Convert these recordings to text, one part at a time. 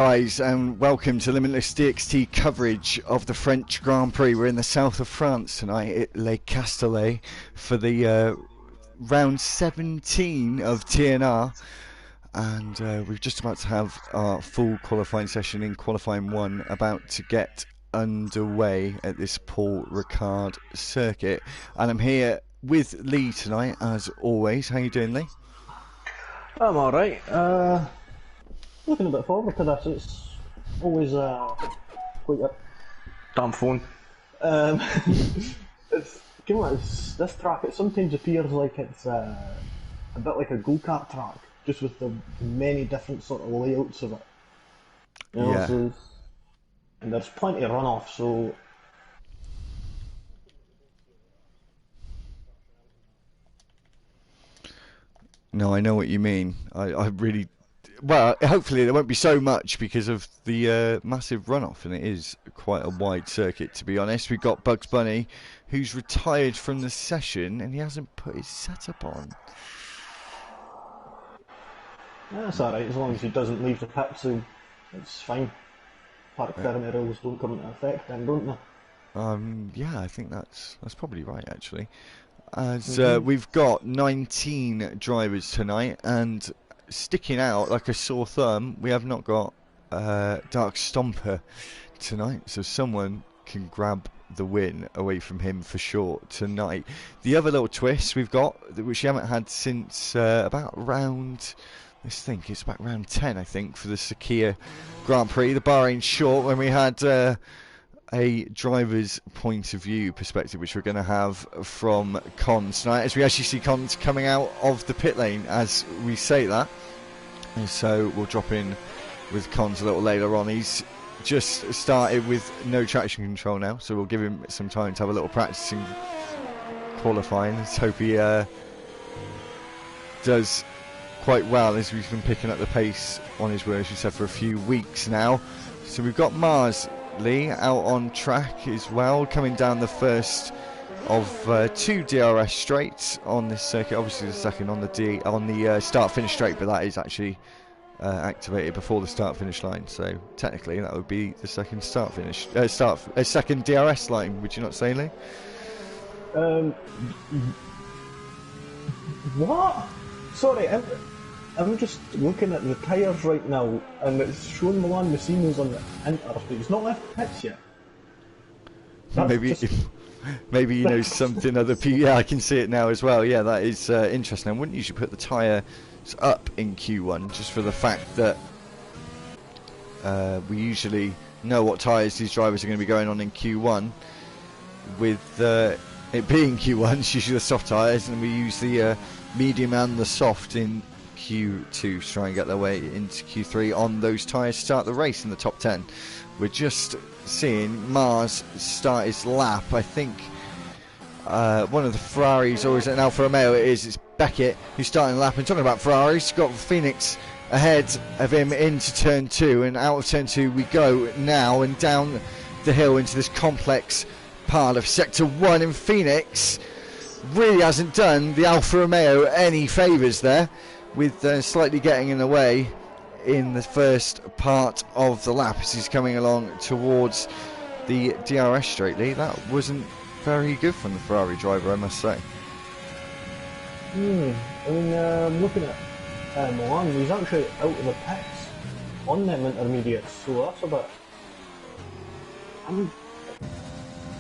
Guys, and welcome to Limitless DxT coverage of the French Grand Prix. We're in the south of France tonight at Les Castellets for the round 17 of TNR, and we're just about to have our full qualifying session in qualifying 1 about to get underway at this Paul Ricard circuit. And I'm here with Lee tonight, as always. How you doing, Lee? I'm alright. Looking a bit forward to this. It's always quite a damn phone. It's this track. It sometimes appears like it's a bit like a go-kart track, just with the many different sort of layouts of it. You know, Yeah. so, and there's plenty of runoff, so. No, I know what you mean. I really... Well, hopefully there won't be so much because of the massive runoff, and it is quite a wide circuit, to be honest. We've got Bugs Bunny, who's retired from the session, and he hasn't put his setup on. Yeah, that's alright, as long as he doesn't leave the pit, so it's fine. Park permit rules don't come into effect then, don't they? Yeah, I think that's probably right, actually. As we've got 19 drivers tonight, and sticking out like a sore thumb, we have not got Dark Stomper tonight, so someone can grab the win away from him for sure tonight. The other little twist we've got, which we haven't had since about round, let's think, it's about round 10, I think, for the Sakhir Grand Prix, the Bahrain short, when we had a driver's point of view perspective, which we're going to have from Cons tonight, as we actually see Cons coming out of the pit lane as we say that. And so we'll drop in with Cons a little later on. He's just started with no traction control now, so we'll give him some time to have a little practicing qualifying. Let's hope he does quite well, as we've been picking up the pace on his way, as we said, for a few weeks now. So we've got Mars Lee out on track as well, coming down the first of 2 DRS straights on this circuit. Obviously the second on the start-finish straight, but that is actually activated before the start-finish line. So technically that would be the second start-finish, second DRS line. Would you not say, Lee? What? Sorry, I'm just looking at the tyres right now, and it's showing Milan Massimo's on the inters, but he's not left pits yet. Maybe you know something other people. Yeah, I can see it now as well. Yeah, that is interesting. I wouldn't usually put the tyres up in Q1, just for the fact that we usually know what tyres these drivers are going to be going on in Q1. With it being Q1, it's usually the soft tyres, and we use the medium and the soft in Q2 to try and get their way into Q3 on those tyres to start the race in the top 10. We're just seeing Mars start his lap. I think one of the Ferraris, or is it an Alfa Romeo? It's Beckett who's starting the lap. And talking about Ferraris, got Phoenix ahead of him into turn 2, and out of turn 2 we go now, and down the hill into this complex part of sector 1, and Phoenix really hasn't done the Alfa Romeo any favours there, with slightly getting in the way in the first part of the lap as he's coming along towards the DRS straight. Lee, that wasn't very good from the Ferrari driver, I must say. I mean, looking at Milan, he's actually out of the pits on them intermediates, so that's a bit...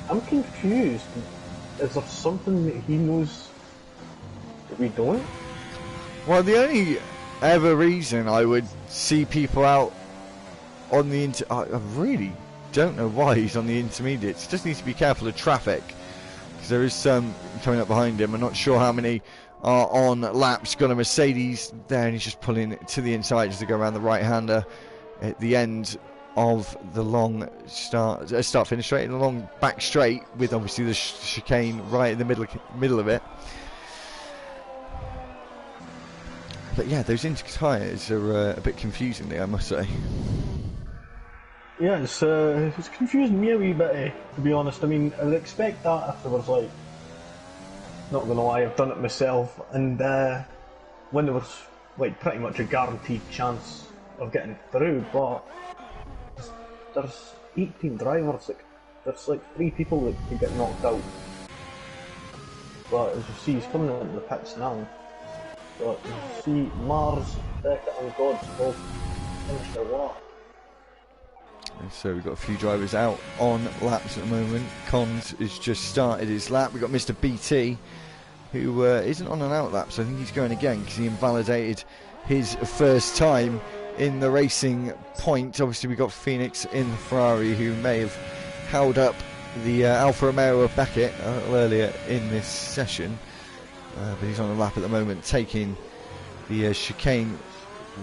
I'm confused. Is there something that he knows that we don't? Well, the only ever reason I would see people out on the I really don't know why he's on the intermediates. Just needs to be careful of traffic, because there is some coming up behind him. I'm not sure how many are on laps. Got a Mercedes there, and he's just pulling to the inside as they go around the right-hander at the end of the long start-finish straight, and a long back straight with obviously the chicane right in the middle of it. But yeah, those Inter tyres are a bit confusing there, I must say. Yeah, it's confusing me a wee bit, to be honest. I mean, I'd expect that if there was, like, not gonna lie, I've done it myself, and when there was, like, pretty much a guaranteed chance of getting through, but there's 18 drivers. There's like 3 people that could get knocked out. But as you see, he's coming into the pits now. But you see Mars, Beckett and God's both finished their lap. So we've got a few drivers out on laps at the moment. Cons has just started his lap. We've got Mr. BT, who isn't on an out lap, so I think he's going again because he invalidated his first time in the racing point. Obviously we've got Phoenix in the Ferrari, who may have held up the Alfa Romeo of Beckett a little earlier in this session, but he's on the lap at the moment, taking the chicane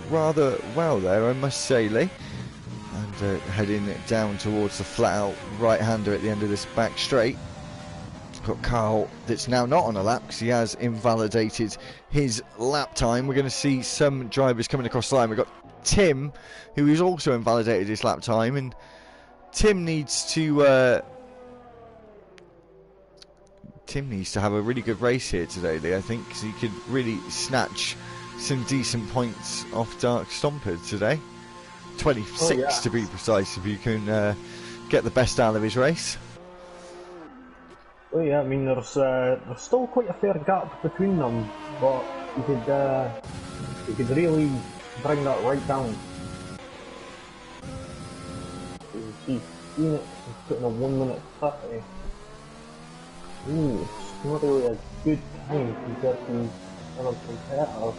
rather well there, I must say, Lee. And heading down towards the flat-out right-hander at the end of this back straight. Got Carl that's now not on a lap because he has invalidated his lap time. We're going to see some drivers coming across the line. We've got Tim, who has also invalidated his lap time, and Tim needs to have a really good race here today, Lee, I think, because he could really snatch some decent points off Dark Stomper today. 26 to be precise, if you can get the best out of his race. Oh yeah, I mean there's still quite a fair gap between them, but you could really bring that right down. You see Phoenix is putting a 1 minute 30. Ooh, it's not really a good time compared to other competitors.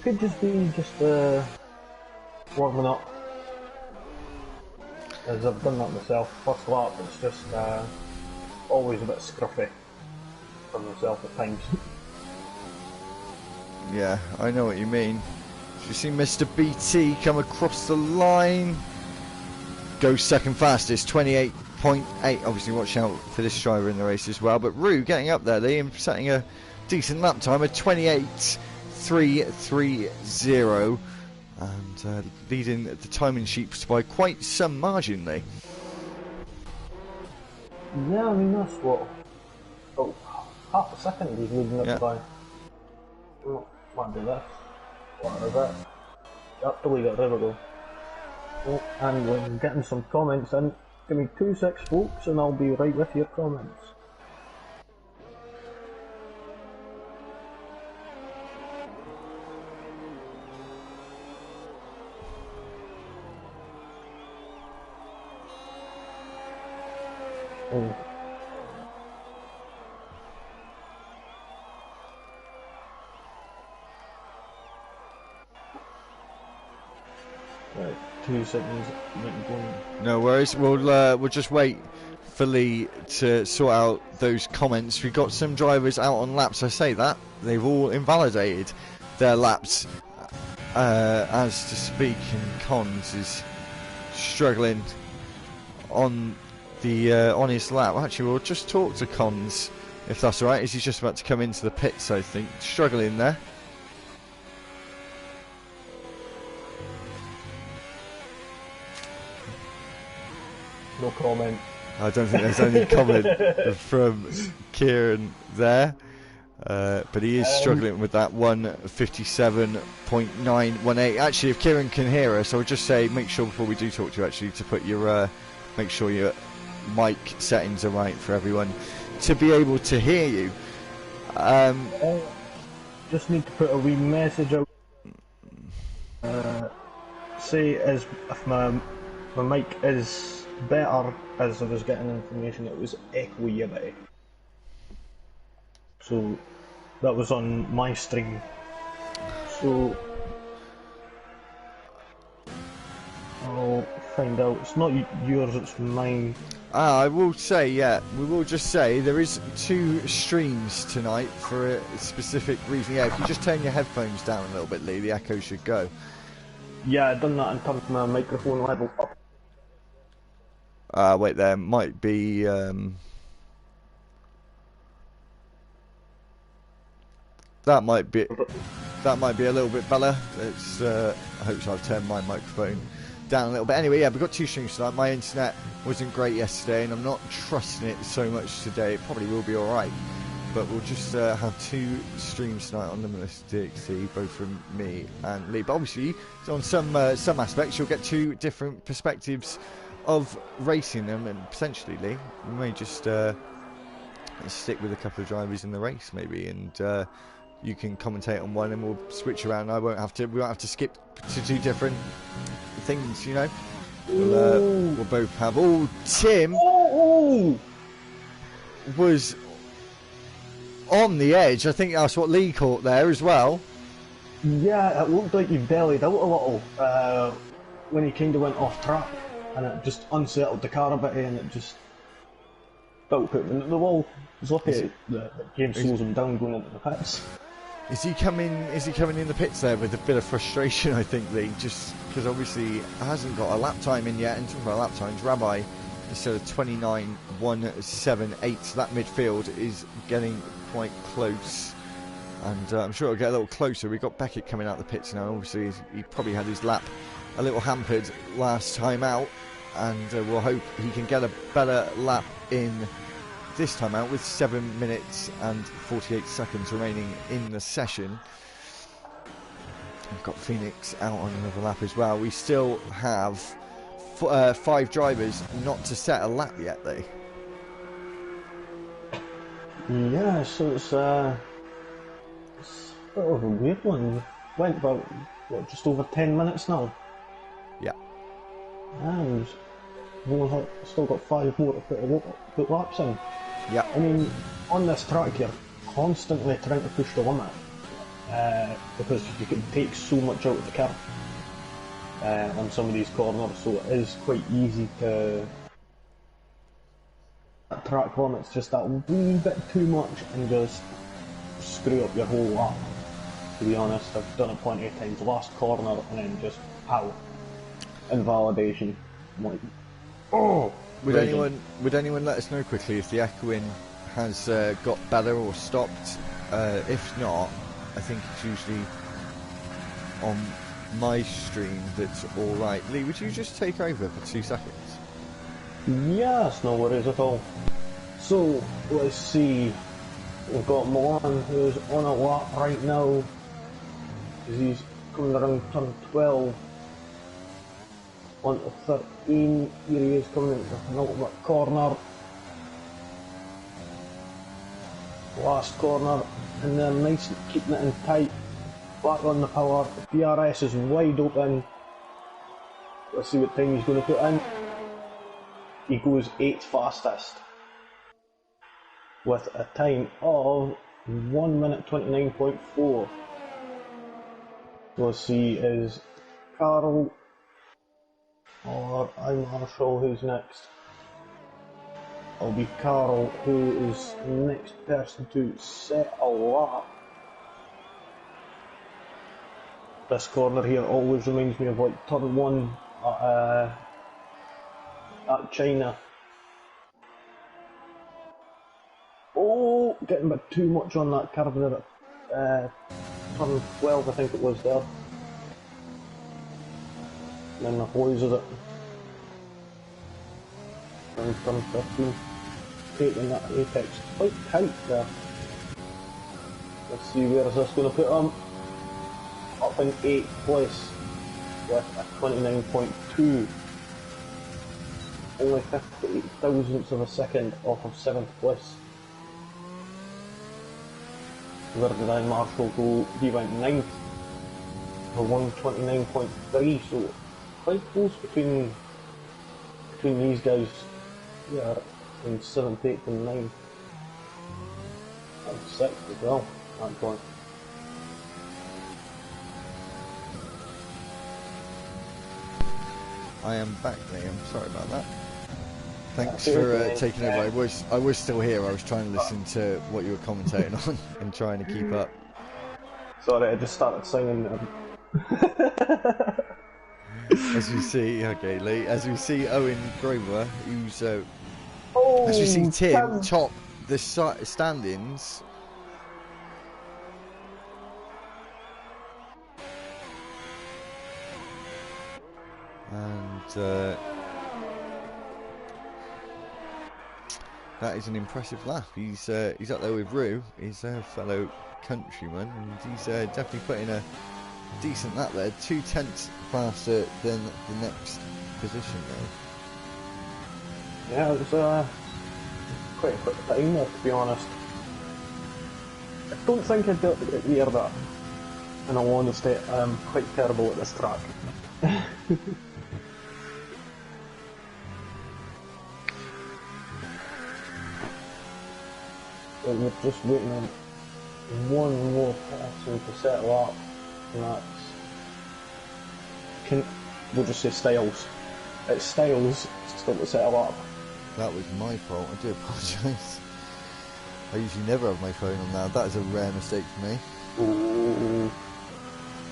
Could just be warming up, as I've done that myself. First lap, it's just always a bit scruffy for myself at times. Yeah, I know what you mean. You see Mr. BT come across the line, goes second fastest, 28.8. Obviously watch out for this driver in the race as well, but Rue getting up there, Liam, setting a decent lap time of 28.330. And leading the timing sheets by quite some margin, Lee. Yeah, I mean that's what. Oh, half a second he's leading up by. Oh, might do this. What is that? Up to leave it, there we go. Oh, and we're getting some comments in. Give me 2 secs, folks, and I'll be right with your comments. Right, 2 seconds. No worries. We'll just wait for Lee to sort out those comments. We've got some drivers out on laps. I say that they've all invalidated their laps as to speak, and Cons is struggling on his lap. Actually, we'll just talk to Cons if that's alright, as he's just about to come into the pits, I think. Struggling there. No comment. I don't think there's any comment from Kieran there, but he is struggling with that 1:57.918. Actually, if Kieran can hear us, I would just say make sure before we do talk to you actually to put your make sure your mic settings are right for everyone to be able to hear you. Just need to put a wee message out. Say if my mic is better, as I was getting information it was echoey a bit. So that was on my stream. So I'll find out. It's not yours, it's mine. I will say, yeah, we will just say there is 2 streams tonight for a specific reason. Yeah, if you just turn your headphones down a little bit, Lee, the echo should go. Yeah, I've done that and turned my microphone level up. Wait, there might be that might be a little bit better. It's I hope so. I've turned my microphone down a little bit. Anyway, yeah, we've got 2 streams tonight. My internet wasn't great yesterday, and I'm not trusting it so much today. It probably will be all right. but we'll just have 2 streams tonight on Limitless DxT, both from me and Lee. But obviously, on some aspects, you'll get 2 different perspectives of racing them, and potentially, Lee, we may just stick with a couple of drivers in the race, maybe, and you can commentate on one, and we'll switch around. We won't have to skip to 2 different things, you know. We'll both have. Oh, Tim was on the edge. I think that's what Lee caught there as well. Yeah, it looked like he bellied out a little when he kind of went off track, and it just unsettled the car a bit, and it just felt put into the wall. It's lucky that James slows him down going into the pits. Is he coming in the pits there with a bit of frustration, I think, Lee, just because obviously he hasn't got a lap time in yet, and talking about lap times, Rabbi instead of 29.178, so that midfield is getting quite close, and I'm sure it'll get a little closer. We've got Beckett coming out the pits now. Obviously he probably had his lap a little hampered last time out, and we'll hope he can get a better lap in this time out with 7 minutes and 48 seconds remaining in the session. We've got Phoenix out on another lap as well. We still have 5 drivers not to set a lap yet, though. Yeah, so it's a bit of a weird one. Went about, what, just over 10 minutes now? Yeah. And we've still got 5 more to put laps in. Yeah. I mean, on this track you're constantly trying to push the limit because you can take so much out of the car on some of these corners, so it is quite easy to at track limits just that wee bit too much and just screw up your whole lap. To be honest, I've done it plenty of times. Last corner and then just pow, invalidation. I'm like, oh. Would anyone let us know quickly if the echoing has got better or stopped? If not, I think it's usually on my stream that's all right. Lee, would you just take over for 2 seconds? Yes, no worries at all. So let's see. We've got Milan, who's on a lap right now. He's coming around turn 12. Onto 13, here he is coming into the penultimate corner. Last corner, and they're nice and keeping it in tight. Back on the power, the DRS is wide open. Let's see what time he's going to put in. He goes 8th fastest with a time of 1 minute 29.4. Let's see, is Carl or I'm Marshall who's next? It'll be Carl who is the next person to set a lap. This corner here always reminds me of like turn 1 at China. Oh, getting a bit too much on that curve there at turn 12 I think it was there. And then the boys with it. Turn 15. Taking that apex quite tight there. Let's see, where is this going to put him? Up in 8th place with a 29.2. Only 58 thousandths of a second off of 7th place. Where did I Marshall go? He went 9th for 129.3, so quite close between these guys. Yeah, in 7th, 8th and 9th. And 6th as well, at that point. I am back, Liam. Sorry about that. Thanks for taking over. I was still here. I was trying to listen to what you were commentating on and trying to keep up. Sorry, I just started singing. As you see, okay, Lee. As we see, Owen Grover, who's as we see Tim top the standings. And that is an impressive lap. He's up there with Rue, his fellow countryman, and he's definitely put in a decent lap there. 2/10 faster than the next position though. Yeah, it was quite a quick time there, to be honest. I don't think I'd be able to get near that. In all honesty, I'm quite terrible at this track. But we're just waiting on one more person to settle up, and that's... we'll just say Styles. It's Styles still to settle up. That was my fault, I do apologise. I usually never have my phone on now. That is a rare mistake for me. Ooh,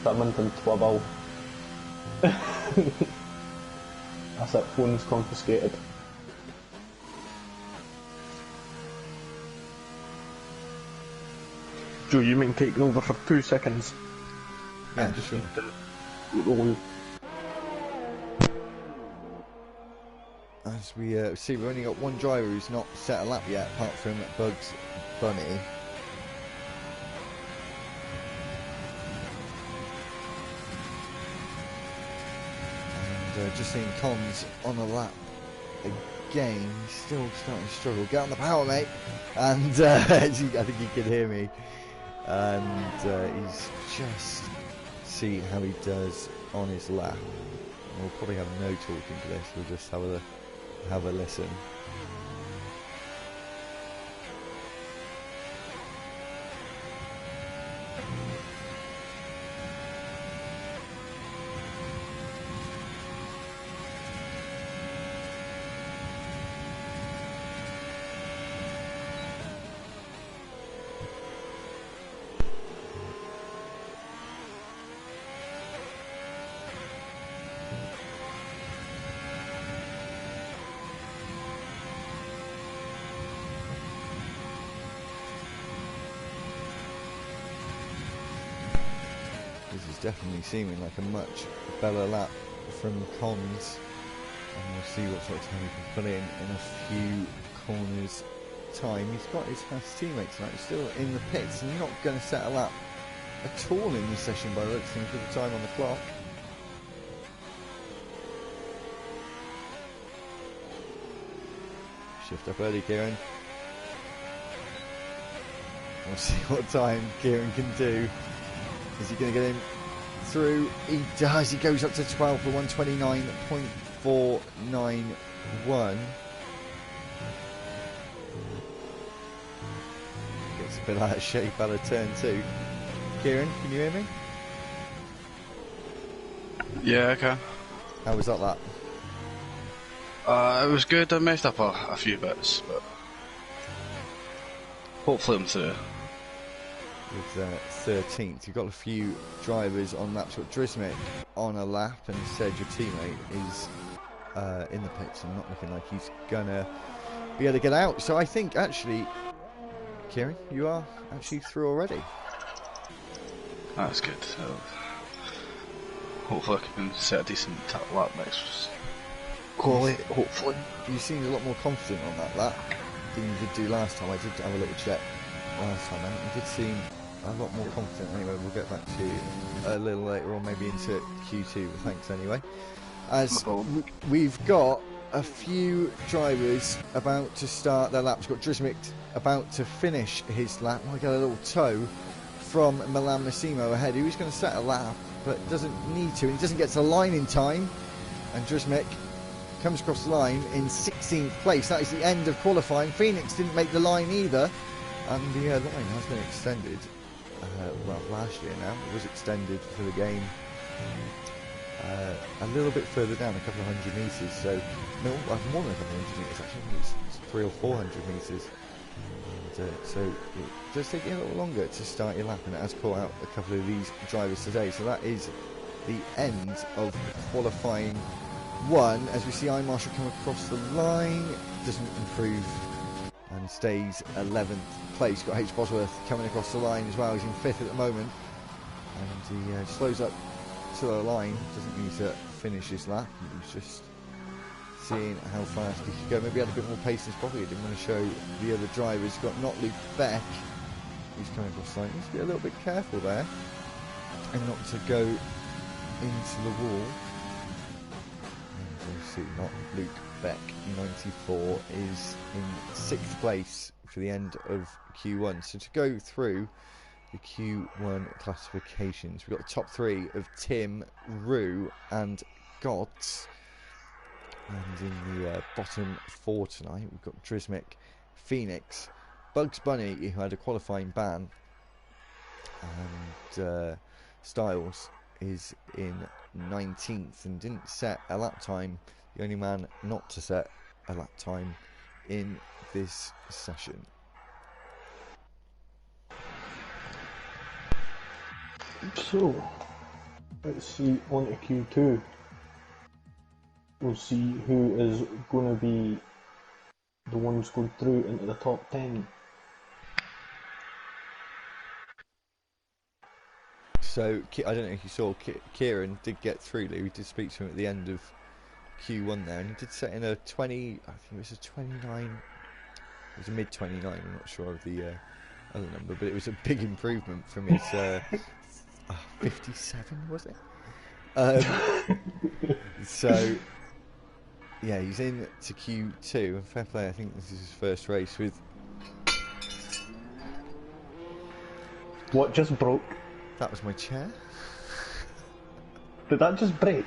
badminton trouble. That's it, phone's confiscated. Joe, you mean taking over for 2 seconds? Yeah, sure. As we see, we've only got one driver who's not set a lap yet, apart from Bugs Bunny. And just seeing Cons on a lap again, he's still starting to struggle. Get on the power, mate! And I think you can hear me. And he's just see how he does on his lap. We'll probably have no talking to this. We'll just have a listen. This is definitely seeming like a much better lap from Cons, and we'll see what sort of time he can put in a few corners time. He's got his fast teammates now, he's still in the pits and not going to set a lap at all in this session by the looks of things with the time on the clock. Shift up early, Kieran. We'll see what time Kieran can do. Is he going to get him through? He does. He goes up to 12 for 129.491. Gets a bit out of shape out of turn 2. Kieran, can you hear me? Yeah, I can. How was that lap? It was good. I messed up a few bits, but hopefully I'm through. With 13th, you've got a few drivers on laps. You've got Drismic on a lap, and said your teammate is in the pits and not looking like he's gonna be able to get out. So I think actually, Kieran, you are actually through already. That's good. Hopefully I can set a decent lap next quality, hopefully. You seemed a lot more confident on that lap than you did do last time. I did have a little check last time, and you did seem a lot more confident. Anyway, we'll get back to you a little later on, maybe into Q2, but thanks anyway. As we've got a few drivers about to start their laps. We've got Drismic about to finish his lap. I got a little tow from Milan Massimo ahead. He was going to set a lap, but doesn't need to. He doesn't get to the line in time, and Drismic comes across the line in 16th place. That is the end of qualifying. Phoenix didn't make the line either, and the line has been extended. Well, last year now it was extended for the game a little bit further down, a couple of 100 metres. So no, more than a couple of 100 metres actually. I think it's 300 or 400 metres. So it does take you a little longer to start your lap, and it has caught out a couple of these drivers today. So that is the end of qualifying 1. As we see I Marshall come across the line, doesn't improve and stays 11th place. Got H Bosworth coming across the line as well. He's in 5th at the moment, and he slows up to the line. Doesn't need to finish his lap. He's just seeing how fast he could go. Maybe had a bit more pace than probably. He didn't want to show the other drivers. Got not Luke Beck, who's coming across the line. Needs to be a little bit careful there and not to go into the wall. And we'll see, not Luke Beck, 94, is in 6th place for the end of Q1. So to go through the Q1 classifications, we've got the top 3 of Tim, Rue and Gods. And in the bottom 4 tonight, we've got Drismic, Phoenix, Bugs Bunny, who had a qualifying ban, and Styles is in 19th and didn't set a lap time. The only man not to set a lap time in this session. So, let's see on to Q2. We'll see who is going to be the ones going through into the top 10. So, I don't know if you saw, Kieran did get through, Lee. We did speak to him at the end of Q1 there, and he did set in a 20, I think it was a 29, it was a mid 29, I'm not sure of the other number, but it was a big improvement from his 57, was it? So, yeah, he's in to Q2, and fair play, I think this is his first race with... What just broke? That was my chair. Did that just break?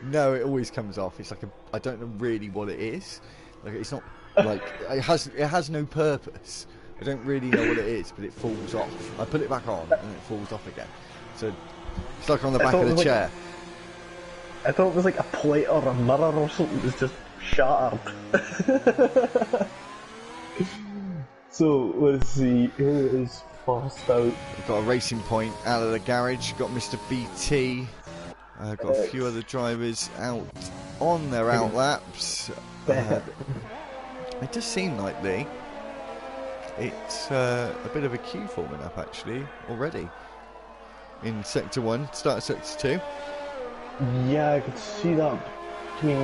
No, it always comes off. It's like I don't know really what it is. Like, it's not like it has no purpose. I don't really know what it is, but it falls off. I put it back on and it falls off again. So it's like on the back of the chair. I thought it was like a plate or a mirror or something that was just shattered. So let's see who is fast out. We've got a racing point out of the garage. Got Mr. BT. Got a few other drivers out on their out laps. It does seem like, Lee, it's a bit of a queue forming up actually already in Sector 1, start of Sector 2. Yeah, I could see that between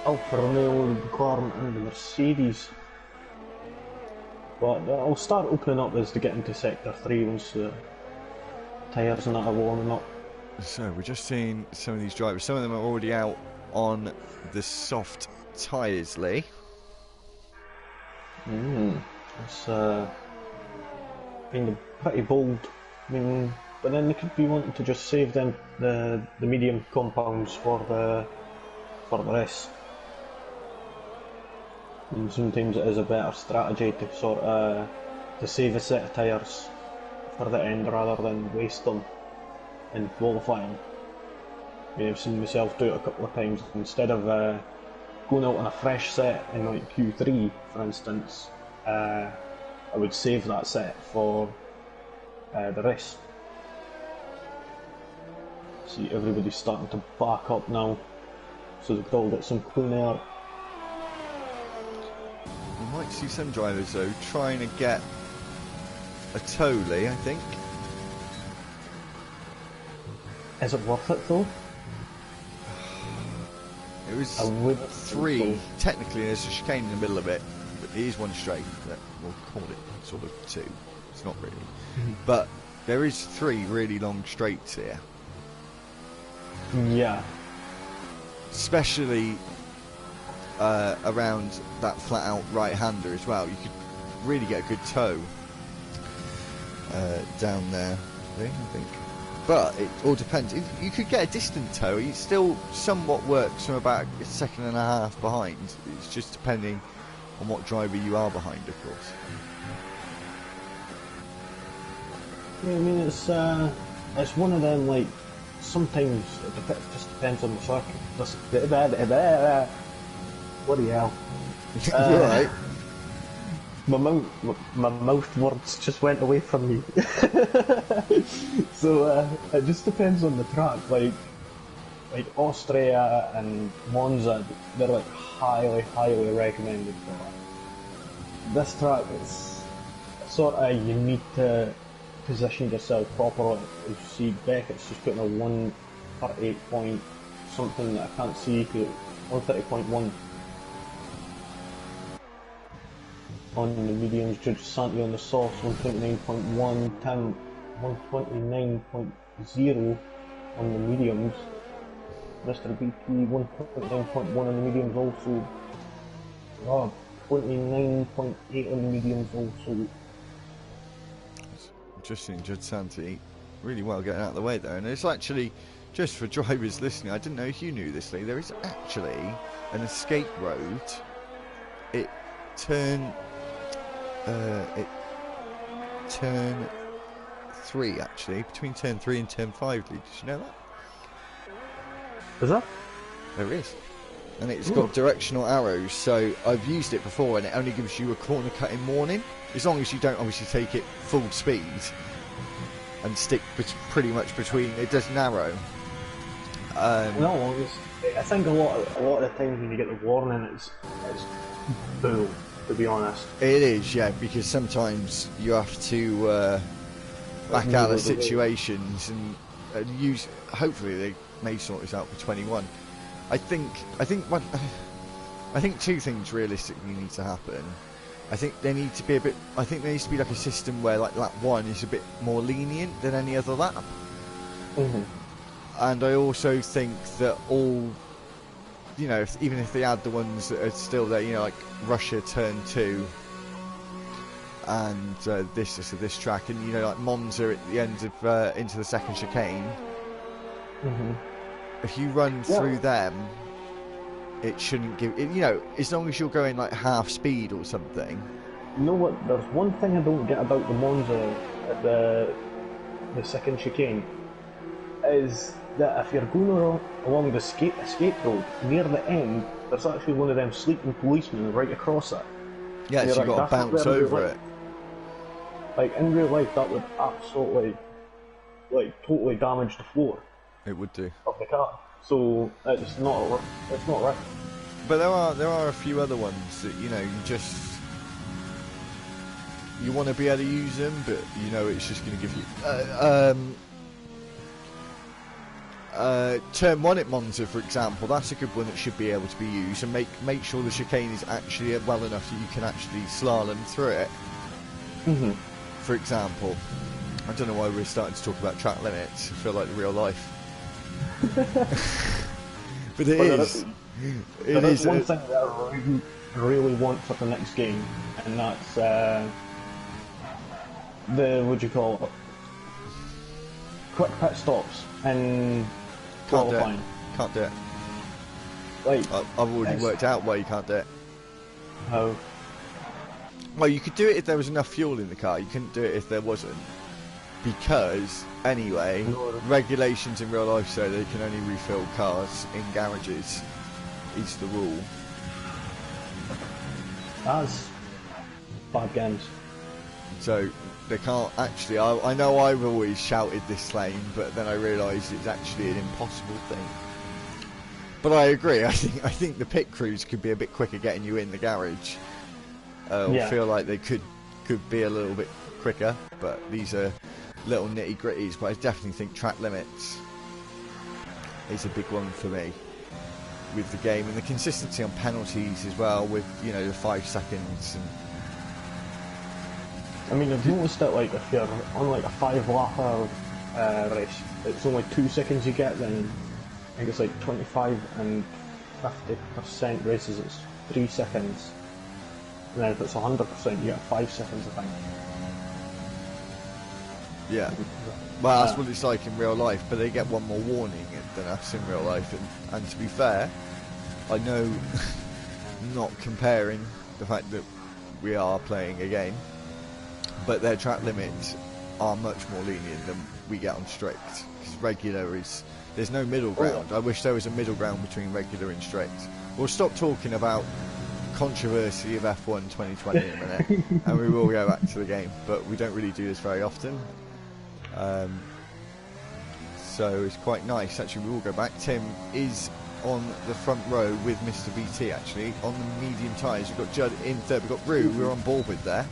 Alfa Romeo, the McLaren and the Mercedes. But I'll start opening up as they get into Sector 3 once the tyres and that are warming up. So we're just seeing some of these drivers. Some of them are already out on the soft tyres, Lee. It's been pretty bold. I mean, but then they could be wanting to just save them the medium compounds for the rest. And sometimes it is a better strategy to sort of to save a set of tyres for the end rather than waste them in qualifying. I mean, I've seen myself do it a couple of times. Instead of going out on a fresh set in like Q3, for instance, I would save that set for the rest. See, everybody's starting to back up now, so they've all got some clean air. We might see some drivers though trying to get a tow, Lee, I think. Is it worth it though? It was 3. Technically, there's a chicane in the middle of it, but it is one straight. We'll call it sort of 2. It's not really. But there is 3 really long straights here. Yeah. Especially around that flat-out right-hander as well. You could really get a good tow down there, I think. But it all depends. If you could get a distant tow, it still somewhat works from about a second and a half behind. It's just depending on what driver you are behind, of course. Yeah, I mean, it's one of them, like, sometimes it just depends on the circuit. Bloody hell. You're right. My mouth words just went away from me. So it just depends on the track. Like Austria and Monza, they're like highly recommended for that. This track is sort of, you need to position yourself properly. As you see, Beckett's just putting a 1 per 8 point something that I can't see because 130.1 on the mediums, Judge Santi on the softs, 129.1, Tim 129.0 on the mediums, Mr. BP 129.1 on the mediums also, Rob 29.8 on the mediums also. Interesting, Judge Santi really well getting out of the way there. And it's actually, just for drivers listening, I didn't know if you knew this, Lee, there is actually an escape road. It turn 3 actually, between turn 3 and turn 5, Lee. Did you know that? Is that? There is. And it's got directional arrows, so I've used it before and it only gives you a corner cutting warning, as long as you don't obviously take it full speed and stick pretty much between. It does narrow. No, I think a lot of the times when you get the warning, it's bull, to be honest. It is, yeah, because sometimes you have to back out of situations and use. Hopefully, they may sort this out for 21. I think two things realistically need to happen. I think there needs to be like a system where like lap 1 is a bit more lenient than any other lap. And I also think that all, you know, even if they add the ones that are still there, you know, like Russia turn 2 and this track, and you know, like Monza at the end of into the second chicane. If you run through them, it shouldn't give it, you know, as long as you're going like half speed or something. You know what? There's one thing I don't get about the Monza at the second chicane, is that if you're going along the escape road near the end, there's actually one of them sleeping policemen right across it. Yeah, so you've got to bounce over it. Like in real life, that would absolutely, like, totally damage the floor. It would do. Of the car. So it's not right. But there are a few other ones that, you know, you want to be able to use them, but you know it's just going to give you turn 1 at Monza, for example. That's a good one that should be able to be used, and make sure the chicane is actually well enough that you can actually slalom through it. For example, I don't know why we're starting to talk about track limits. I feel like real life. But it is. There is one thing that I really want for the next game, and that's the, what do you call it? Quick pit stops and qualifying. Can't do it. Like, I've already worked out why you can't do it. How? Well, you could do it if there was enough fuel in the car. You couldn't do it if there wasn't. Because, anyway, regulations in real life say they can only refill cars in garages. Is the rule. That's bad games. So, they can't actually... I know I've always shouted this claim, but then I realised it's actually an impossible thing. But I agree, I think the pit crews could be a bit quicker getting you in the garage. I feel like they could be a little bit quicker, but these are little nitty gritties. But I definitely think track limits is a big one for me with the game, and the consistency on penalties as well, with, you know, the 5 seconds. And I mean, I've noticed that, like, if you're on like a 5-lapper race, it's only 2 seconds you get. Then I think it's like 25 and 50% races, it's 3 seconds. And then if it's 100%, you get 5 seconds, I think. Yeah. Well, that's what it's like in real life, but they get one more warning than us in real life. And to be fair, I know, not comparing the fact that we are playing a game, but their track limits are much more lenient than we get on strict. Because regular is, there's no middle ground. I wish there was a middle ground between regular and strict. We'll stop talking about controversy of F1 2020 in a minute, and we will go back to the game, but we don't really do this very often. So it's quite nice. Actually, we will go back. Tim is on the front row with Mr. BT, actually, on the medium tyres. We've got Judd in third. We've got Rue, we're on board with there.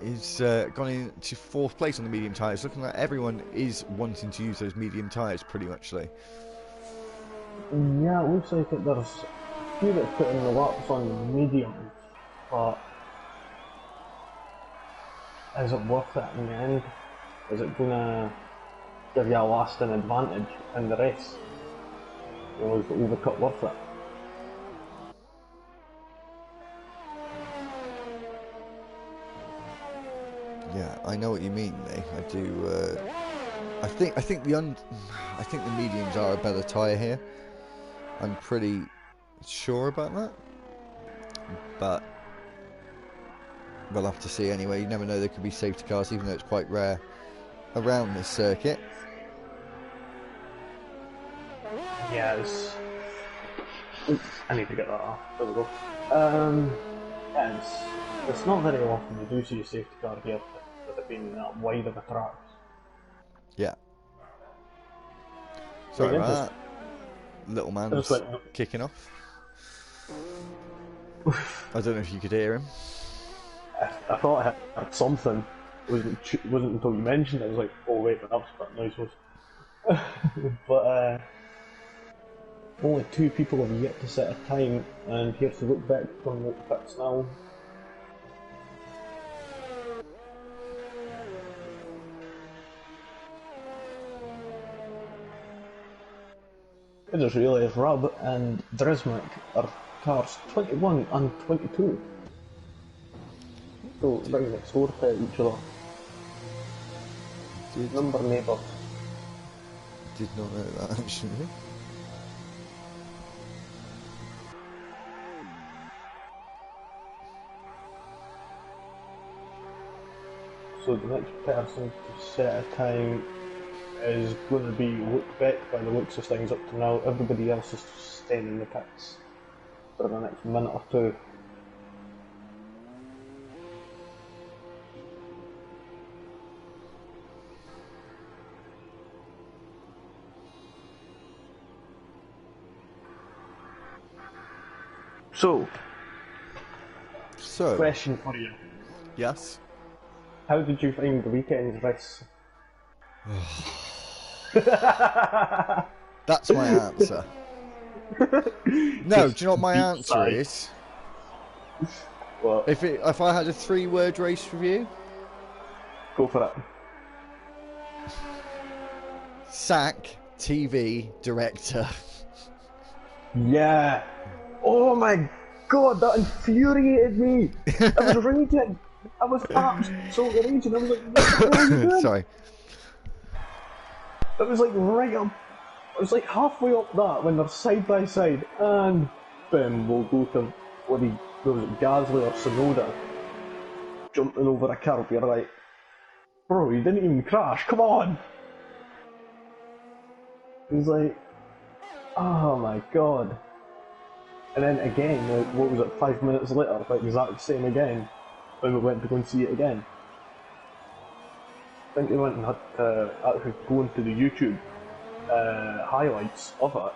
He's gone into 4th place on the medium tyres. Looking like everyone is wanting to use those medium tyres pretty much, though. Yeah, it looks like there's few that put in the laps on mediums, but is it worth it in the end? Is it gonna give you a lasting advantage in the race? Or is the overcut worth it? Yeah, I know what you mean, Lee. I do. I think the mediums are a better tyre here. I'm pretty sure about that, but we'll have to see anyway. You never know, there could be safety cars, even though it's quite rare around this circuit. Yes. Oops, I need to get that off. There we go. Yeah, it's not very often you do see a safety car here with it being that wide of a track. Yeah. Sorry Again, about that. Little man's kicking off. I don't know if you could hear him. I thought I had something. It wasn't until you mentioned it. I was like, oh wait, but that's what that noise was. But only 2 people have yet to set a time, and here's to look back from the pits now. I just realised Rab and Dresmic are cars 21 and 22. So right next door to each other. Number neighbours. Did not know that actually. So the next person to set a time is going to be looked back by the looks of things up to now. Everybody else is staying in the pits for the next minute or 2. So, question for you. Yes? How did you find the weekend's race? That's my answer. No, do you know what my answer is? What? If I had a 3-word race review? Go for it. Sack TV director. Yeah. Oh my god, that infuriated me. I was raging. I was absolutely raging. I was like, what the hell are you doing? Sorry. It was like right up. It was like halfway up that when they're side by side, and boom, we'll go to bloody Gasly or Sonoda jumping over a curb. You're like, bro, you didn't even crash. Come on. It was like, oh my god. And then again, what was it, 5 minutes later, the exact same again, when we went to go and see it again. I think we went and had to actually go into the YouTube highlights of it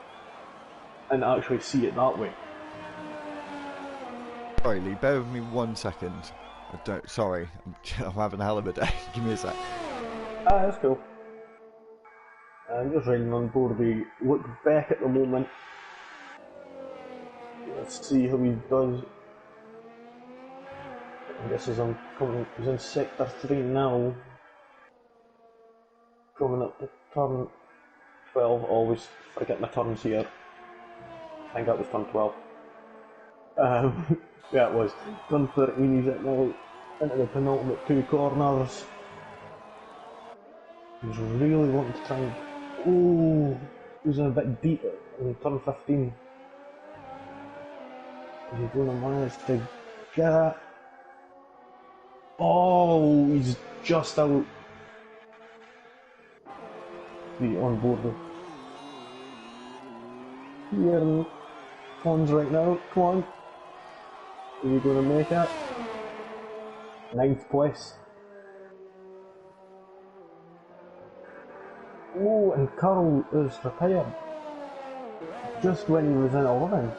and actually see it that way. Sorry, Lee, bear with me 1 second. Sorry, I'm having a hell of a day. Give me a sec. That's cool. I'm just riding on board. We look back at the moment. Let's see how he does. I guess he's in sector 3 now. Coming up to turn 12, always forget my turns here. I think that was turn 12. Yeah, it was. Turn 13 he's at now, into the penultimate 2 corners. He's really wanting to try and... Oh, he's in a bit deep in turn 15. Is he going to manage to get... Oh, he's just out. The on board here, Pons right now, come on. Are you going to make it? 9th place. Oh, and Carl is retired. Just when he was in 11.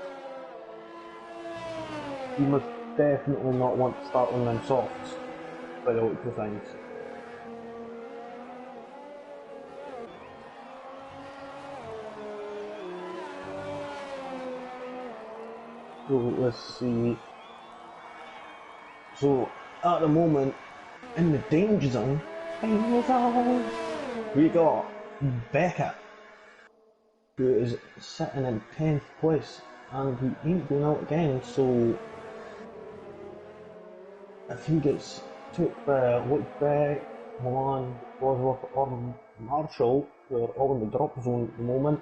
He must definitely not want to start on them softs, by the looks of things. So let's see. So at the moment, in the danger zone, we got Beckett, who is sitting in 10th place, and he ain't going out again. So if he gets took by Whitbeck, Milan, Bosworth, or Marshall, who are all in the drop zone at the moment,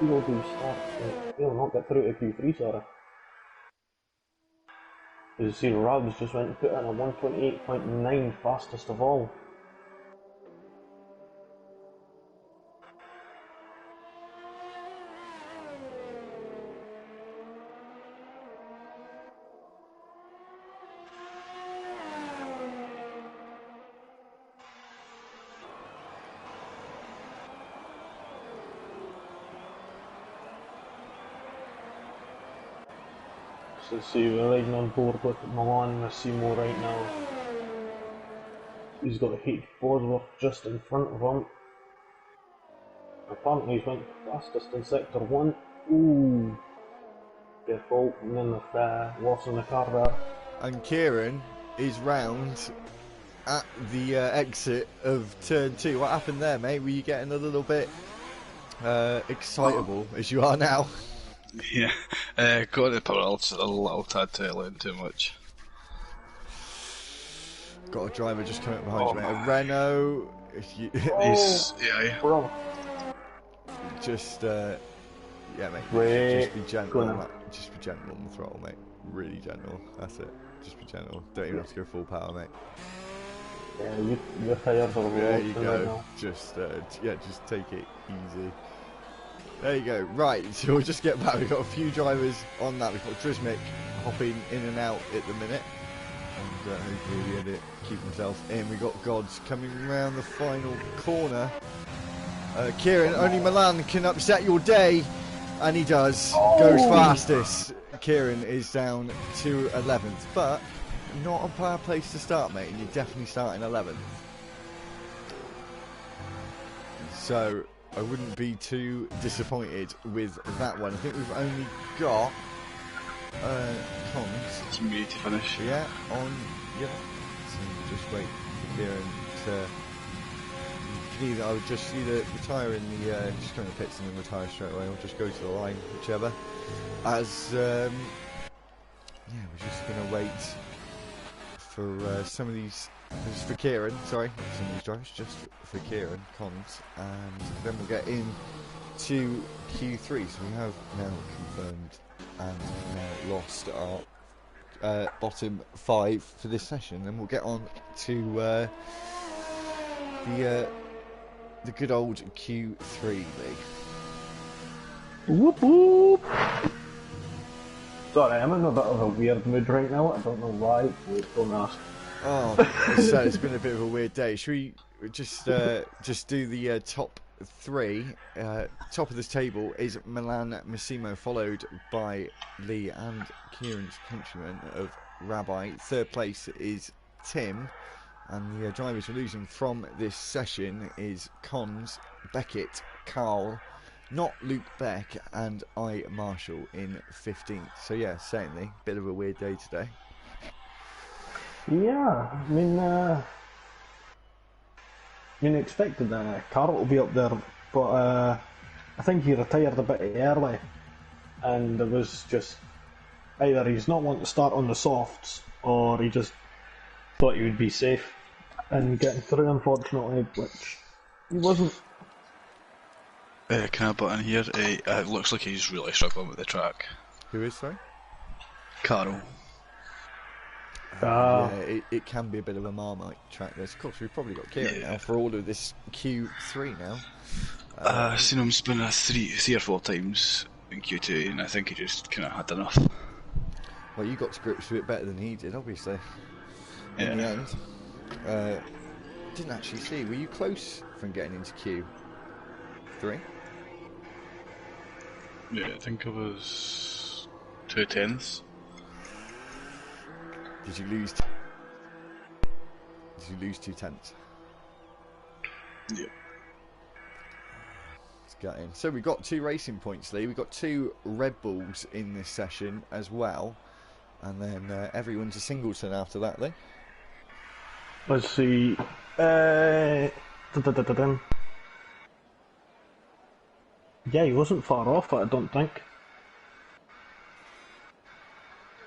he'll be he'll not get through to Q3, sorry. As you see, Rubs just went and put in a 128.9 fastest of all. So see, we're riding on board with Milan Massimo right now. He's got H. Bosworth just in front of him. Apparently he's went fastest in sector 1. Ooh. Careful, and then the loss in the car there. And Kieran is round at the exit of turn 2. What happened there, mate? Were you getting a little bit excitable as you are now? Yeah, got the power a little tad to learn too much. Got a driver just coming up behind you, mate. A Renault. He's Bro. Just yeah, mate. Wait, just be gentle on that. Just be gentle on the throttle, mate. Really gentle. That's it. Just be gentle. Don't even have to go full power, mate. Yeah, your tyres are There you right go. now. Just yeah, just take it easy. There you go. Right, so we'll just get back. We've got a few drivers on that. We've got Trismic hopping in and out at the minute, and hopefully he'll be able to keep himself in. We've got Gods coming around the final corner. Kieran, only Milan can upset your day, and he does. Goes fastest. Kieran is down to 11th, but not a bad place to start, mate. And you're definitely starting 11th. So I wouldn't be too disappointed with that one. I think we've only got Cons. me to finish. Yeah, on. Yeah. So just wait for Kieran to. I would just either retire in the just go in the pits and then retire straight away, or just go to the line, whichever. As yeah, we're just gonna wait for some of these. This is for Kieran, sorry, not some of these drivers, just for Kieran Cons, and then we'll get in to Q3. So we have now confirmed and now lost our bottom 5 for this session, and we'll get on to the good old Q3 league. Whoop whoop! Sorry, I'm in a bit of a weird mood right now. I don't know why. Don't ask. Oh, so it's been a bit of a weird day. Should we just do the top 3? Top of this table is Milan Massimo, followed by Lee and Kieran's countryman of Rabbi. Third place is Tim. And the drivers we're losing from this session is Cons, Beckett, Carl, not Luke Beck, and I Marshall in 15th. So yeah, certainly, bit of a weird day today. Yeah, I mean, expected that Carl will be up there, but I think he retired a bit early, and it was just either he's not wanting to start on the softs, or he just thought he would be safe and getting through, unfortunately, which he wasn't. Can I butt in here? It looks like he's really struggling with the track. Who is, sorry? Carl. Yeah, it can be a bit of a Marmite track. Of course, we've probably got Kieran now for all of this Q3 now. I've seen him spin three or 4 times in Q2, and I think he just kind of had enough. Well, you got to grips with it better than he did, obviously. Yeah. In the end, didn't actually see. Were you close from getting into Q3? Yeah, I think it was 2/10. Did you lose 2/10? Yeah. It's gutting. So we got 2 racing points, Lee. We got 2 Red Bulls in this session as well, and then everyone's a singleton after that, Lee. Let's see. Yeah, he wasn't far off, I don't think.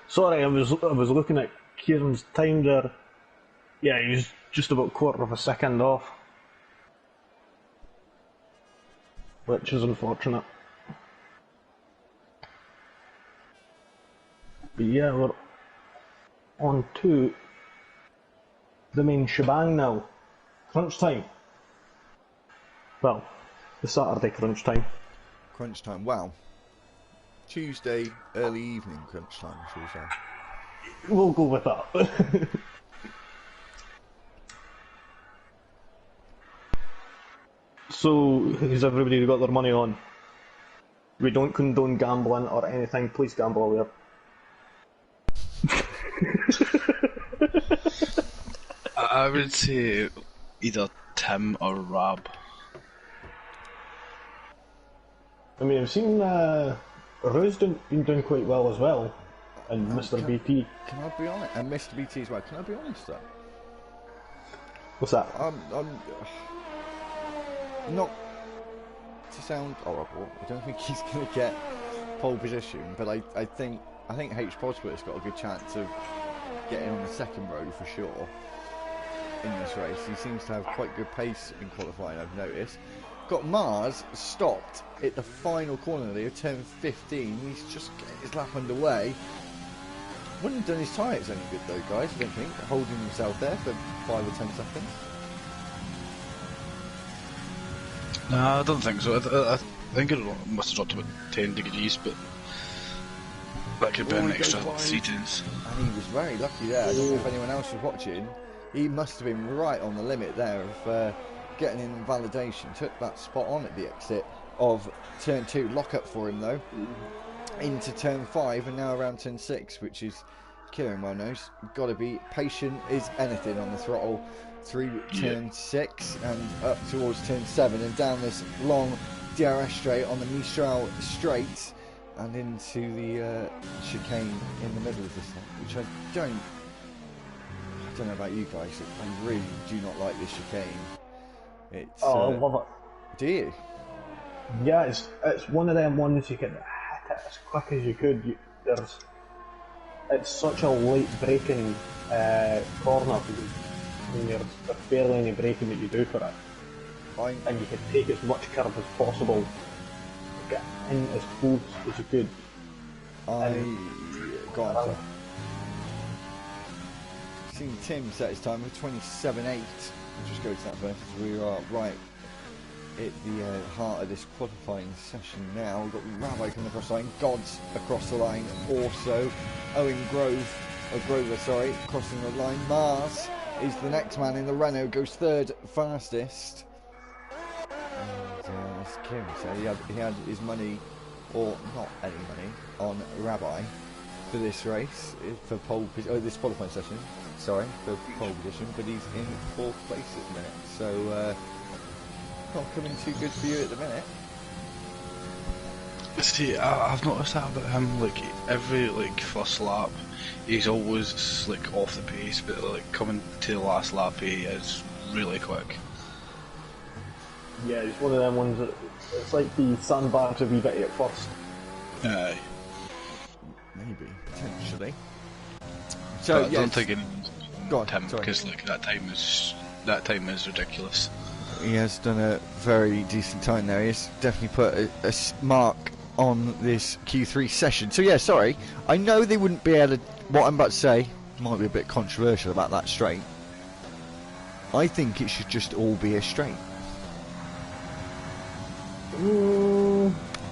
Sorry, I was looking at Kieran's time there. Yeah, he was just about 1/4 of a second off, which is unfortunate. But yeah, we're on to the main shebang now. Crunch time. Well, the Saturday crunch time. Crunch time, wow. Tuesday early evening crunch time, shall we say. We'll go with that. So, has everybody got their money on? We don't condone gambling or anything, please gamble away. I would say either Tim or Rob. I mean, I've seen Rue's been doing quite well as well, and Mr. BT. Can I be honest? And Mr. BT as well. Can I be honest though? What's that? I'm not to sound horrible. I don't think he's going to get pole position, but I think H. Bosworth's got a good chance of getting on the second row for sure in this race. He seems to have quite good pace in qualifying, I've noticed. Got Mars stopped at the final corner there, turn 15. He's just getting his lap underway. Wouldn't have done his tyres any good though, guys, I don't think. Holding himself there for 5 or 10 seconds. No, I don't think so. I think it must have dropped about 10 degrees, but that could be an extra 3 tenths. And he was very lucky there. I don't know if anyone else was watching. He must have been right on the limit there of getting in validation. Took that spot on at the exit of turn 2. Lock up for him though. Into turn 5 and now around turn 6, which is, Kieran well knows, got to be patient as anything on the throttle through turn 6 and up towards turn 7 and down this long DRS straight on the Mistral straight and into the chicane in the middle of this one, which I don't know about you guys, I really do not like this chicane. It's, I love it. Do you? Yeah, it's one of them ones you can hit it as quick as you could. It's such a late braking corner. There's barely any braking that you do for it, and you can take as much curve as possible, get in as close as you could. Go on, sir. Seen Tim set his time for 27.8. We'll just go to that first. We are right at the heart of this qualifying session now. We've got Rabbi coming across the line, Gods across the line, also Owen Grover, crossing the line. Mars is the next man in the Renault, goes 3rd fastest. And as Kieran said, he had his money, or not any money, on Rabbi for this race, for this qualifying session, for pole position, but he's in 4th place at the minute, so not coming too good for you at the minute. See, I've noticed that about him, like, every, first lap, he's always, off the pace, but, coming to the last lap, he is really quick. Yeah, it's one of them ones that, it's like the sandbags a wee bit at first. Aye. Maybe, potentially. So, I don't think anyone's Go on, Tim, sorry. because, that time is ridiculous. He has done a very decent time there. He has definitely put a mark on this Q3 session. So yeah, sorry. I know they wouldn't be able to... What I'm about to say might be a bit controversial about that straight. I think it should just all be a straight.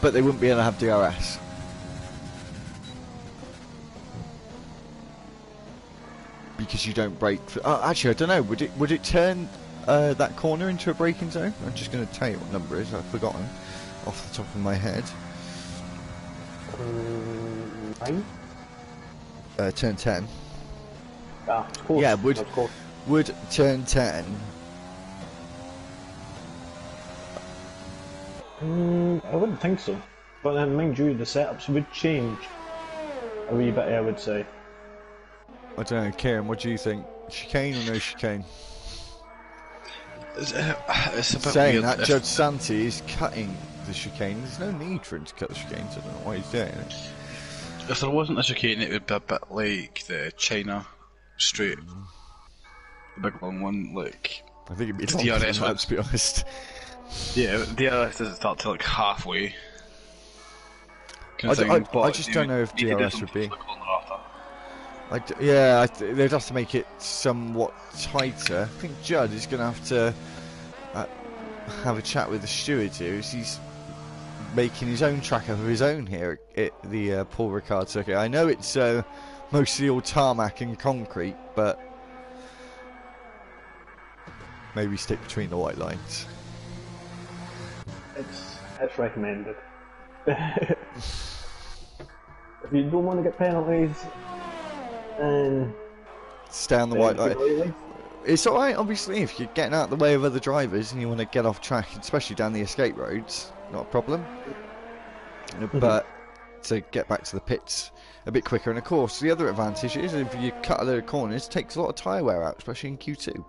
But they wouldn't be able to have DRS. Because you don't brake... actually, I don't know. Would it turn... that corner into a braking zone? I'm just going to tell you what number it is. I've forgotten off the top of my head. 9? Turn 10. Ah, of course. Yeah, would turn 10 I wouldn't think so. But then, mind you, the setups would change a wee bit, I would say. I don't know, Kieran, what do you think? Chicane or no chicane? It's a bit Saying weird. that, Judge Santi is cutting the chicane. There's no need for him to cut the chicanes. I don't know why he's doing it. If there wasn't a chicane, it would be a bit like the China straight, the big long one. Like I think it'd be the longer than DRS that, one. to be honest. Yeah, DRS doesn't start till like halfway. I just don't know if DRS would be. They'd have to make it somewhat tighter. I think Judd is going to have to have a chat with the steward here, as he's making his own track up of his own here at the Paul Ricard circuit. I know it's mostly all tarmac and concrete, but maybe stick between the white lines. It's recommended. If you don't want to get penalties, then stay on the white line. It's alright, obviously, if you're getting out of the way of other drivers and you want to get off track, especially down the escape roads, not a problem. But to get back to the pits a bit quicker, and of course, the other advantage is if you cut a load of corners, it takes a lot of tyre wear out, especially in Q2.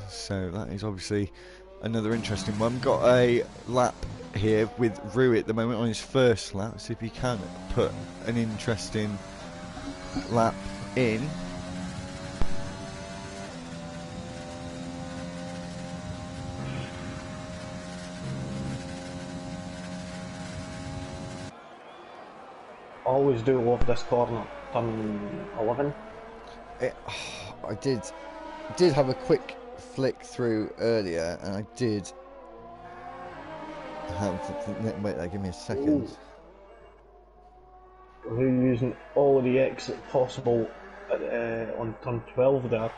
So that is obviously another interesting one. Got a lap here with Rue at the moment on his first lap. See if he can put an interesting lap in. always do love this corner, turn 11. I did have a quick flick through earlier, and I did have. Wait, give me a second. We're using all the exit possible on turn 12 there.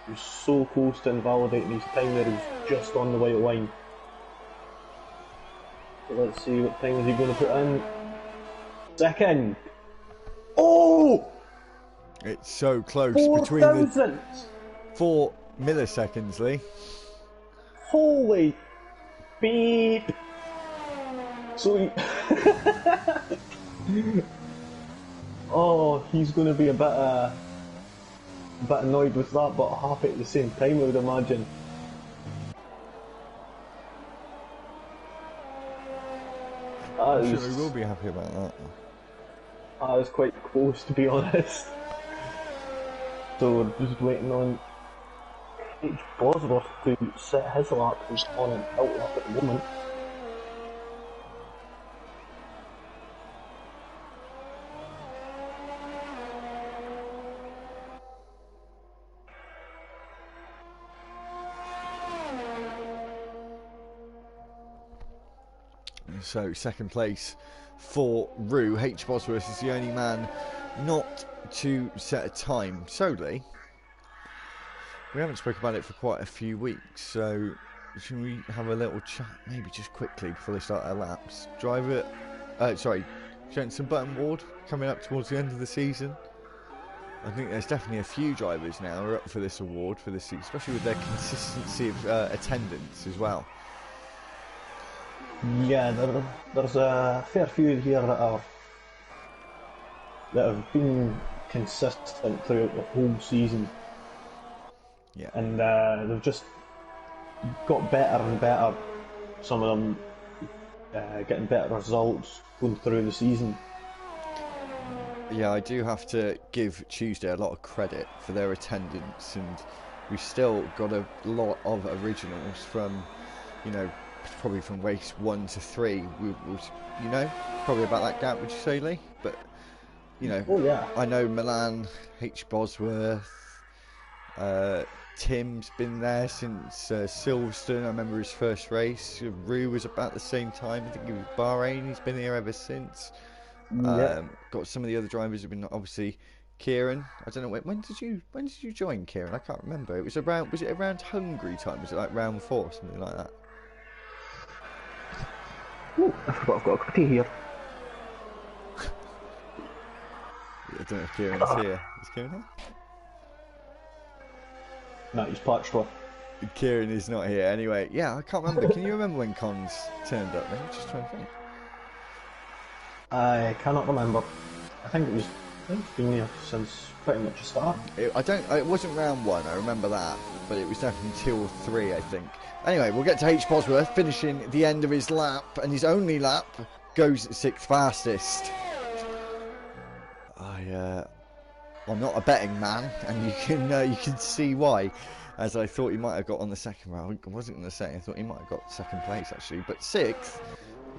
He was so close to invalidating his time there, he was just on the white line. So let's see, what time is he going to put in? Second! Oh! It's so close 4 between the thousandths! 4 milliseconds, Lee. Holy beep! So he... oh, he's going to be a bit annoyed with that, but happy at the same time, I would imagine. I'm sure he will be happy about that. That was quite close, to be honest. So we're just waiting on H. Bosworth to set his lap, who's on an out lap at the moment. So second place for Rue. H. Bosworth is the only man not to set a time. So Lee, we haven't spoken about it for quite a few weeks, so should we have a little chat maybe just quickly before they start their laps? Jenson Button Ward coming up towards the end of the season. I think there's definitely a few drivers now who are up for this award for this season, especially with their consistency of attendance as well. Yeah, there's a fair few here that have been consistent throughout the whole season. Yeah. And they've just got better and better. Some of them getting better results going through the season. Yeah, I do have to give Tuesday a lot of credit for their attendance, and we've still got a lot of originals from, probably from race 1 to 3. Probably about that gap, would you say, Lee? But, Oh, yeah. I know Milan, H. Bosworth, Tim's been there since Silverstone. I remember his first race. Rue was about the same time. I think he was Bahrain. He's been here ever since. Got some of the other drivers have been, obviously Kieran. I don't know when did you join, Kieran? I can't remember. Was it around Hungary time? Was it like round 4 or something like that? Oh, I forgot I've got a cup of tea here. I don't know if Kieran's here. Is Kieran here? No, he's patched off. Kieran is not here. Anyway, yeah, I can't remember. Can you remember when Cons turned up? I'm just trying to think. I cannot remember. I think it's been there since pretty much the start. It wasn't round 1, I remember that, but it was definitely 2 or 3, I think. Anyway, we'll get to H. Bosworth finishing the end of his lap, and his only lap goes 6th fastest. I'm not a betting man, and you can see why, as I thought he might have got on the second round. I wasn't going to say, I thought he might have got 2nd place actually, but 6th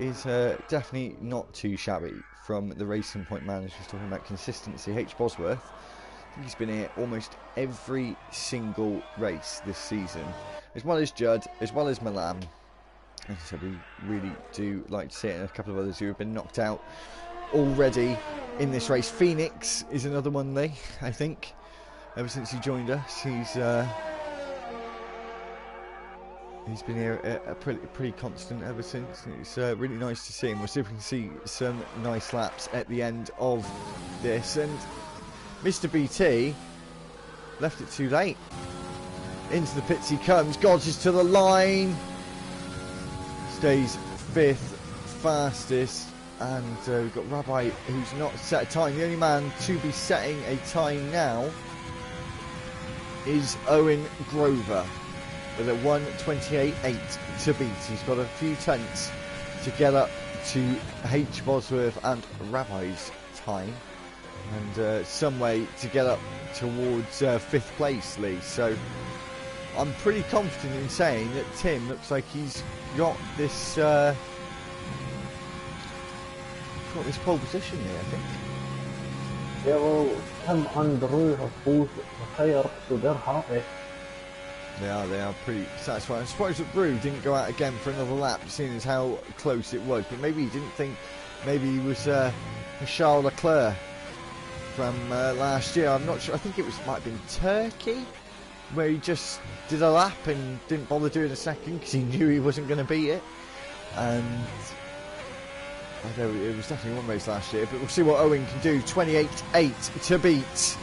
is definitely not too shabby from the Racing Point man, as talking about consistency. H. Bosworth, I think he's been here almost every single race this season, as well as Judd, as well as Milan. As I said, we really do like to see it, and a couple of others who have been knocked out already in this race. Phoenix is another one, Lee, I think, ever since he joined us. He's been here pretty constant ever since. It's really nice to see him. We'll see if we can see some nice laps at the end of this. And Mr. BT left it too late. Into the pits he comes. Gods is to the line. Stays 5th fastest. And we've got Rabbi, who's not set a time. The only man to be setting a time now is Owen Grover, with a 1:28.8 to beat. He's got a few tenths to get up to H. Bosworth and Rabbi's time, and some way to get up towards 5th place, Lee. So I'm pretty confident in saying that Tim looks like he's got this pole position here, I think. Yeah, well, him and Rue have both retired, so they're happy. They are pretty satisfied. I suppose that Brew didn't go out again for another lap, seeing as how close it was. But maybe he didn't think, maybe he was Charles Leclerc from last year. I'm not sure. I think it might have been Turkey, where he just did a lap and didn't bother doing a second because he knew he wasn't going to beat it. And I know it was definitely one race last year, but we'll see what Owen can do. 28.8 to beat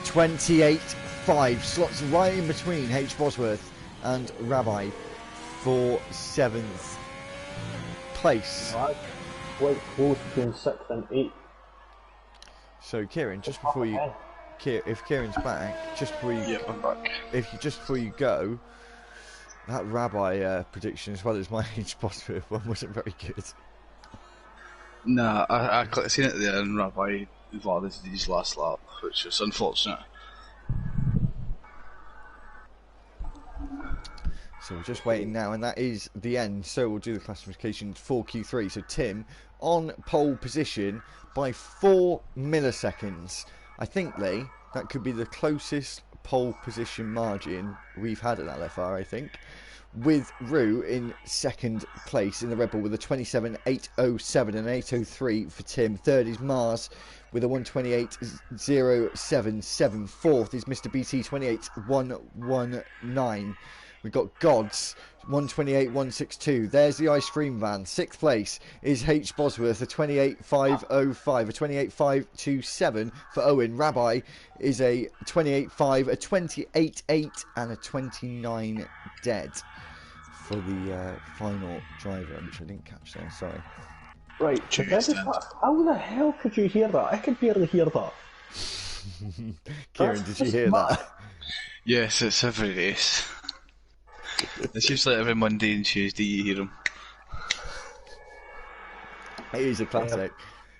28.5. Slots right in between H. Bosworth and Rabbi for 7th place. Right. Quite close between 6th and 8th. So Kieran, just before you, if Kieran's back, just before you, yep, I'm back. Just before you go, that Rabbi prediction as well as my H. Bosworth one wasn't very good. Nah, I seen it there and Rabbi invalided his last lap, which is unfortunate. So we're just waiting now, and that is the end. So we'll do the classification for Q3. So Tim on pole position by 4 milliseconds. I think, Lee, that could be the closest pole position margin we've had at LFR, I think. With Rue in 2nd place in the Red Bull with a 27.807 and 803 for Tim. 3rd is Mars with a 128.077. 4th is Mr. BT 28.119. We've got Gods 128.162. There's the ice cream van. 6th place is H. Bosworth, a 28.505, a 28.527 for Owen. Rabbi is a 28.5, a 28.8 and a 29 dead for the final driver, which I didn't catch there, sorry. Right, how the hell could you hear that? I could barely hear that. Kieran, did you hear that? Yes, it's every race. It's usually every Monday and Tuesday you hear them. It is a classic.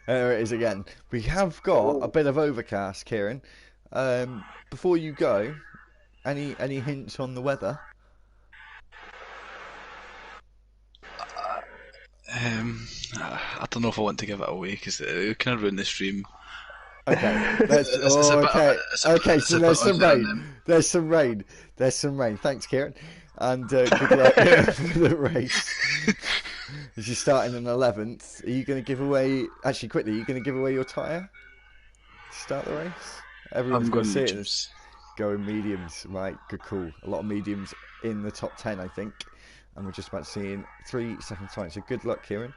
There it is again. We have got a bit of overcast, Kieran. Before you go, any hints on the weather? I don't know if I want to give it away because it kind of ruin the stream. Okay, so there's some rain. There's some rain. Thanks, Kieran. And good luck for the race. As you're starting in 11th, are you going to give away... Actually, quickly, are you going to give away your tyre to start the race? Everyone's going to see it. Going mediums, right, good call. A lot of mediums in the top 10, I think. And we're just about to see in 3 seconds' time. So good luck, Kieran.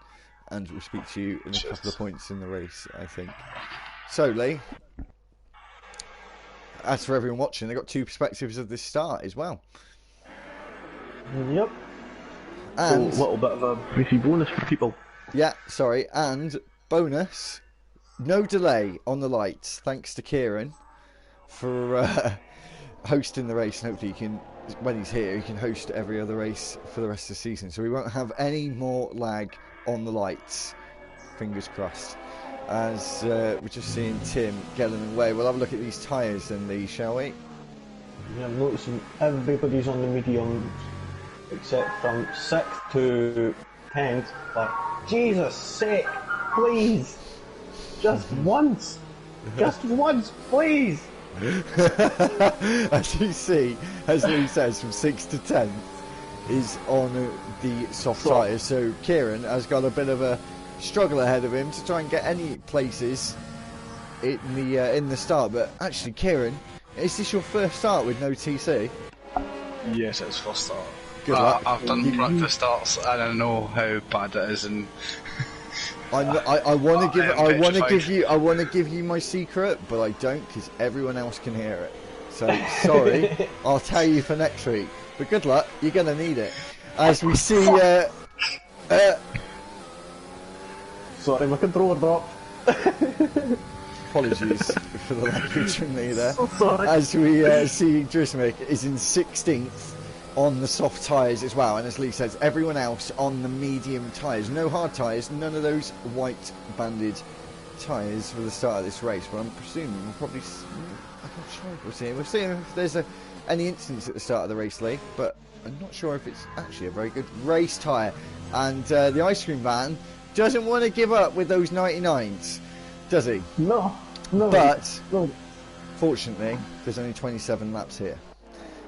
And we'll speak to you in a couple of points in the race, I think. So, Lee, as for everyone watching, they've got two perspectives of this start as well. Yep. And so a little bit of a briefy bonus for people. Yeah, sorry, and bonus, no delay on the lights, thanks to Kieran for hosting the race, and hopefully he can, when he's here, he can host every other race for the rest of the season, so we won't have any more lag on the lights, fingers crossed. As we're just seeing Tim getting away, we'll have a look at these tyres then, Lee, shall we? Yeah, I'm noticing everybody's on the mediums, except from 6th to 10th, but Jesus sake, please, just once, please. As you see, as Lee says, from 6th to 10th is on the soft tyres, so Kieran has got a bit of a struggle ahead of him to try and get any places in the start. But actually, Kieran, is this your first start with no TC? Yes, it's first start. Good luck. I've done practice starts and I know how bad it is, and I want to give you my secret, but I don't because everyone else can hear it. So sorry, I'll tell you for next week. But good luck, you're gonna need it. As we see, sorry, my controller dropped. apologies for the language from me there. So sorry. As we see, Drismic is in 16th on the soft tyres as well, and as Lee says, everyone else on the medium tyres. No hard tyres, none of those white banded tyres for the start of this race. But I'm presuming we'll probably, I'm not sure if we'll see. We'll see if there's any incidents at the start of the race, Lee, but I'm not sure if it's actually a very good race tyre. And the ice cream van doesn't want to give up with those 99s, does he? No. But fortunately, there's only 27 laps here.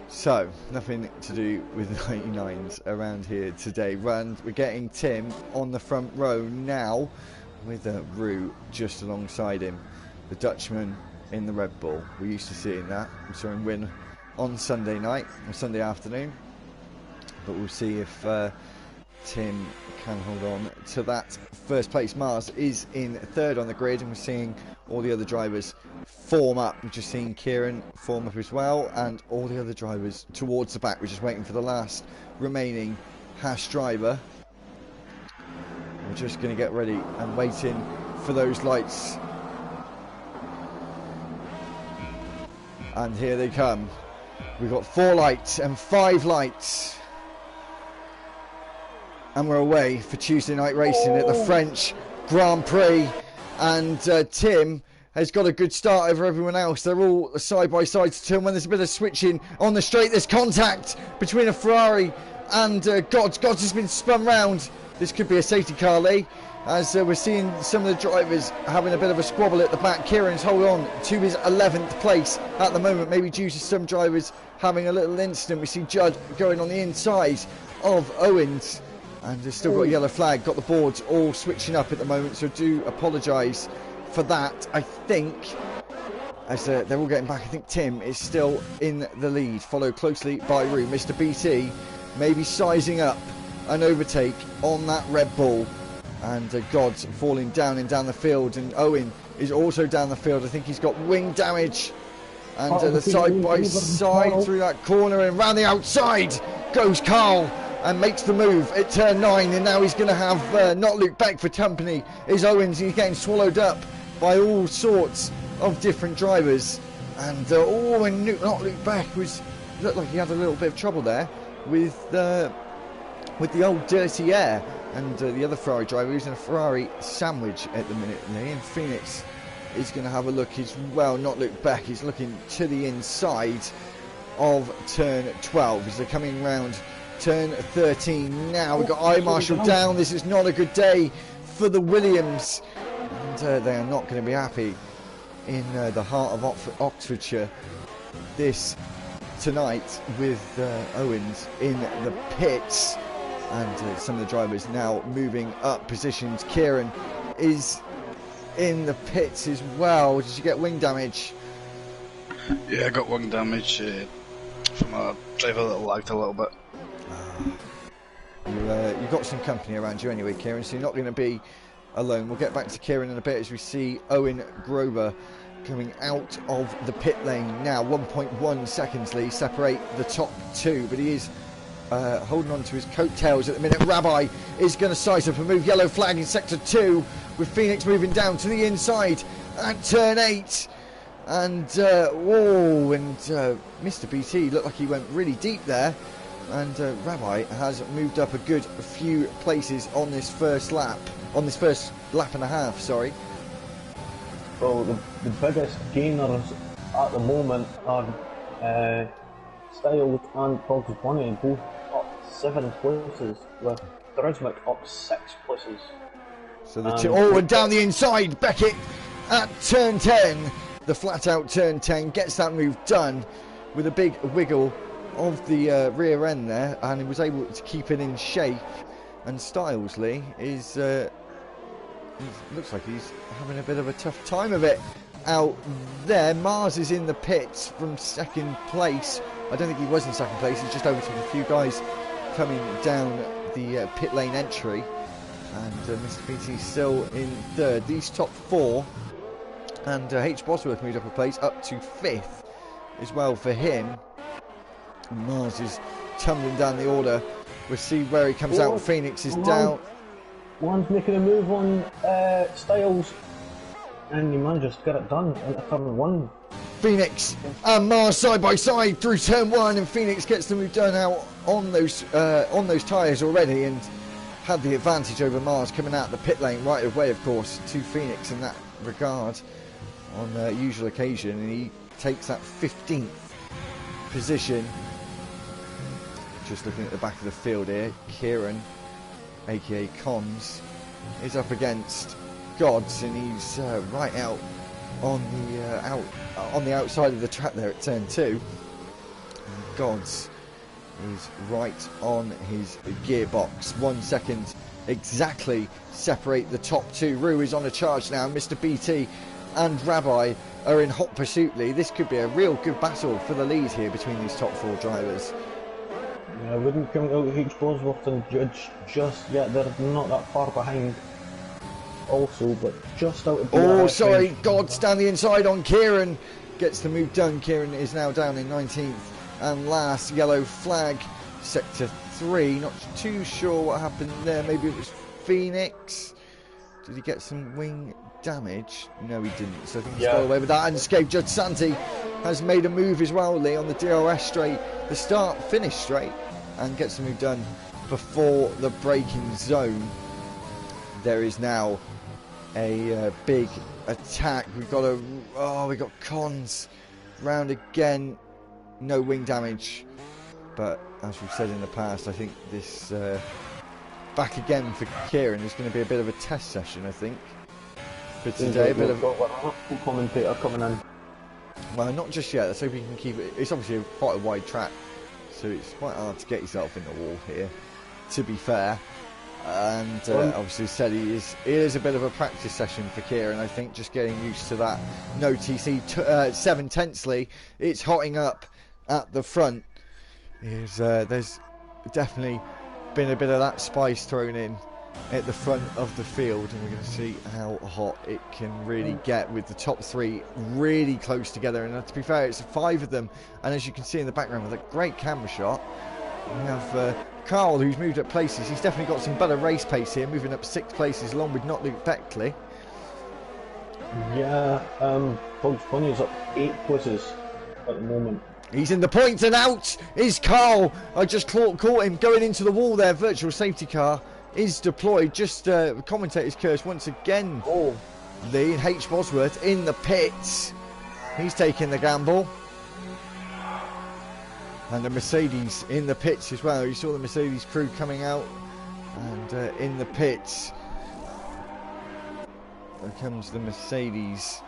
So, nothing to do with 99s around here today. We're getting Tim on the front row now with Rue just alongside him. The Dutchman in the Red Bull. We're used to seeing that. We saw him win on Sunday night, or Sunday afternoon. But we'll see if Tim can hold on to that first place. Mars is in third on the grid, and we're seeing all the other drivers form up. We've just seen Kieran form up as well, and all the other drivers towards the back. We're just waiting for the last remaining Haas driver. We're just going to get ready and waiting for those lights. And here they come. We've got 4 lights and 5 lights. And we're away for Tuesday night racing at the French Grand Prix. And Tim has got a good start over everyone else. They're all side by side to Tim. When there's a bit of switching on the straight, there's contact between a Ferrari and Gods. Gods has been spun round. This could be a safety car, Lee, as we're seeing some of the drivers having a bit of a squabble at the back. Kieran's hold on to his 11th place at the moment, maybe due to some drivers having a little incident. We see Judd going on the inside of Owens. And they've still got a yellow flag, got the boards all switching up at the moment, so do apologise for that. I think, as they're all getting back, I think Tim is still in the lead, followed closely by Rue. Mr. BT maybe sizing up an overtake on that Red Bull. And God's falling down and down the field, and Owen is also down the field. I think he's got wing damage. And the side by side through that corner and round the outside goes Carl. And makes the move at turn 9, and now he's going to have not Luke Beck for company. Is Owens, he's getting swallowed up by all sorts of different drivers. And and not Luke Beck looked like he had a little bit of trouble there with the old dirty air. And the other Ferrari driver, who's in a Ferrari sandwich at the minute, and Phoenix is going to have a look as well. Not Luke Beck, he's looking to the inside of turn 12 as they're coming round turn 13 now. We've got I Marshall down. This is not a good day for the Williams, and they are not going to be happy in the heart of Oxfordshire this tonight with Owens in the pits, and some of the drivers now moving up positions. Kieran is in the pits as well. Did you get wing damage? Yeah, I got wing damage from a driver that lagged a little bit. You've got some company around you anyway, Kieran, so you're not going to be alone. We'll get back to Kieran in a bit as we see Owen Grover coming out of the pit lane now. 1.1 seconds, Lee, separate the top two, but he is holding on to his coattails at the minute. Rabbi is going to size up and move. Yellow flag in sector 2, with Phoenix moving down to the inside at turn 8. And Mr. BT looked like he went really deep there, and Rabbi has moved up a good few places on this first lap, and a half, sorry. Well, the biggest gainers at the moment are Styles and Bugs Bunny, both up 7 places, with Charismatic up 6 places. So the and down the inside, Beckett at turn 10. The flat out turn 10 gets that move done with a big wiggle of the rear end there, and he was able to keep it in shape. And Styles, Lee, is looks like he's having a bit of a tough time of it out there. Mars is in the pits from second place. I don't think he was in second place, he's just overtook a few guys coming down the pit lane entry, and Mr. BT still in third. These top 4, and H. Bosworth moved up a place up to 5th as well for him. Mars is tumbling down the order. We'll see where he comes out. Phoenix is down. One's making a move on Styles, and he manages to get it done into turn 1. Phoenix and Mars side by side through turn 1, and Phoenix gets the move done out on those tyres already, and had the advantage over Mars coming out the pit lane right away, of course, to Phoenix in that regard on usual occasion, and he takes that 15th position. Just looking at the back of the field here, Kieran, aka Cons, is up against Gods, and he's right out on the outside of the track there at turn 2. And Gods is right on his gearbox. 1 second exactly separate the top 2. Rue is on a charge now. Mr. BT and Rabbi are in hot pursuit, Lee. This could be a real good battle for the lead here between these top 4 drivers. Yeah, I wouldn't count out H. Bosworth and Judge just yet. They're not that far behind also, but just out of sorry, Gods down the inside on Kieran. Gets the move done. Kieran is now down in 19th and last. Yellow flag, sector 3. Not too sure what happened there. Maybe it was Phoenix. Did he get some wing damage? No, he didn't. So I think he's got away with that. And escape. Judge Santi has made a move as well, Lee, on the DRS straight, the start-finish straight, and gets the move done before the braking zone. There is now a big attack. We've got Cons round again. No wing damage, but as we've said in the past, I think this back again for Kieran is going to be a bit of a test session, I think, for today. A bit of a commentator coming in. Well, not just yet. Let's hope he can keep it. It's obviously quite a wide track, so it's quite hard to get yourself in the wall here, to be fair. And obviously said it is a bit of a practice session for Kieran, I think, just getting used to that. No TC 7/10thly. It's hotting up at the front. There's definitely been a bit of that spice thrown in at the front of the field, and we're going to see how hot it can really get with the top 3 really close together. And to be fair, it's 5 of them, and as you can see in the background with a great camera shot, we have Carl, who's moved up places. He's definitely got some better race pace here, moving up 6 places along with not Luke Beckley. Yeah, Bugs Bunny's up 8 places at the moment. He's in the points, and out is Carl. I just caught him going into the wall there. Virtual safety car is deployed. Just commentator's curse once again. Lee H. Bosworth in the pits. He's taking the gamble. And the Mercedes in the pits as well. You saw the Mercedes crew coming out and in the pits. There comes the Mercedes.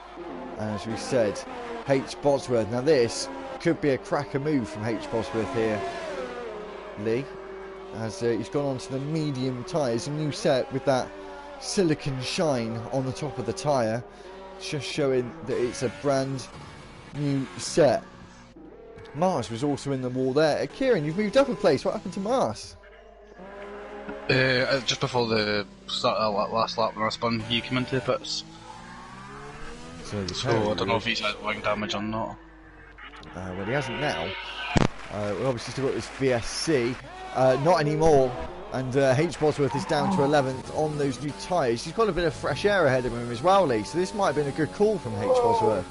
And as we said, H. Bosworth. Now this could be a cracker move from H. Bosworth here, Lee, as he's gone on to the medium tyres. A new set with that silicon shine on the top of the tyre, just showing that it's a brand new set. Mars was also in the wall there. Kieran, you've moved up a place. What happened to Mars? Just before the start of that last lap when I spun, you came into the pits. So So I don't know if he's had wing damage or not. Well, he hasn't now. We've obviously still got this VSC. Not anymore. And H. Bosworth is down to 11th on those new tyres. He's got a bit of fresh air ahead of him as well, Lee. So this might have been a good call from H. Bosworth.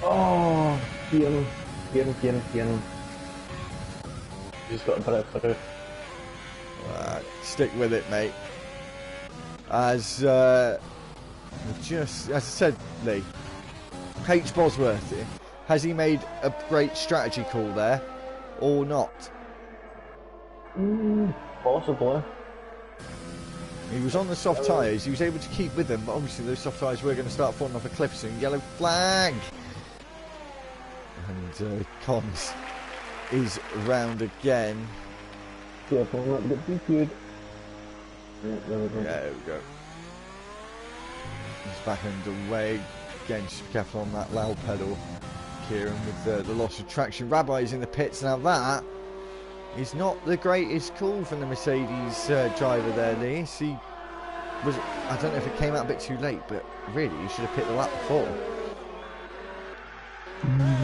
Oh, get him. He's got a bit of Stick with it, mate. As I said, Lee, H. Bosworth, has he made a great strategy call there or not? Possibly. He was on the soft tyres, he was able to keep with them, but obviously those soft tyres were going to start falling off a cliff soon. Yellow flag! And Cons is round again. Careful not to get too good. Yeah, there we go. There we go. He's back underway. Again, just be careful on that loud pedal, Kieran, with the loss of traction. Rabbi's in the pits. Now that is not the greatest call from the Mercedes driver there, Lee. He was, I don't know if it came out a bit too late, but really, you should have picked the lap before.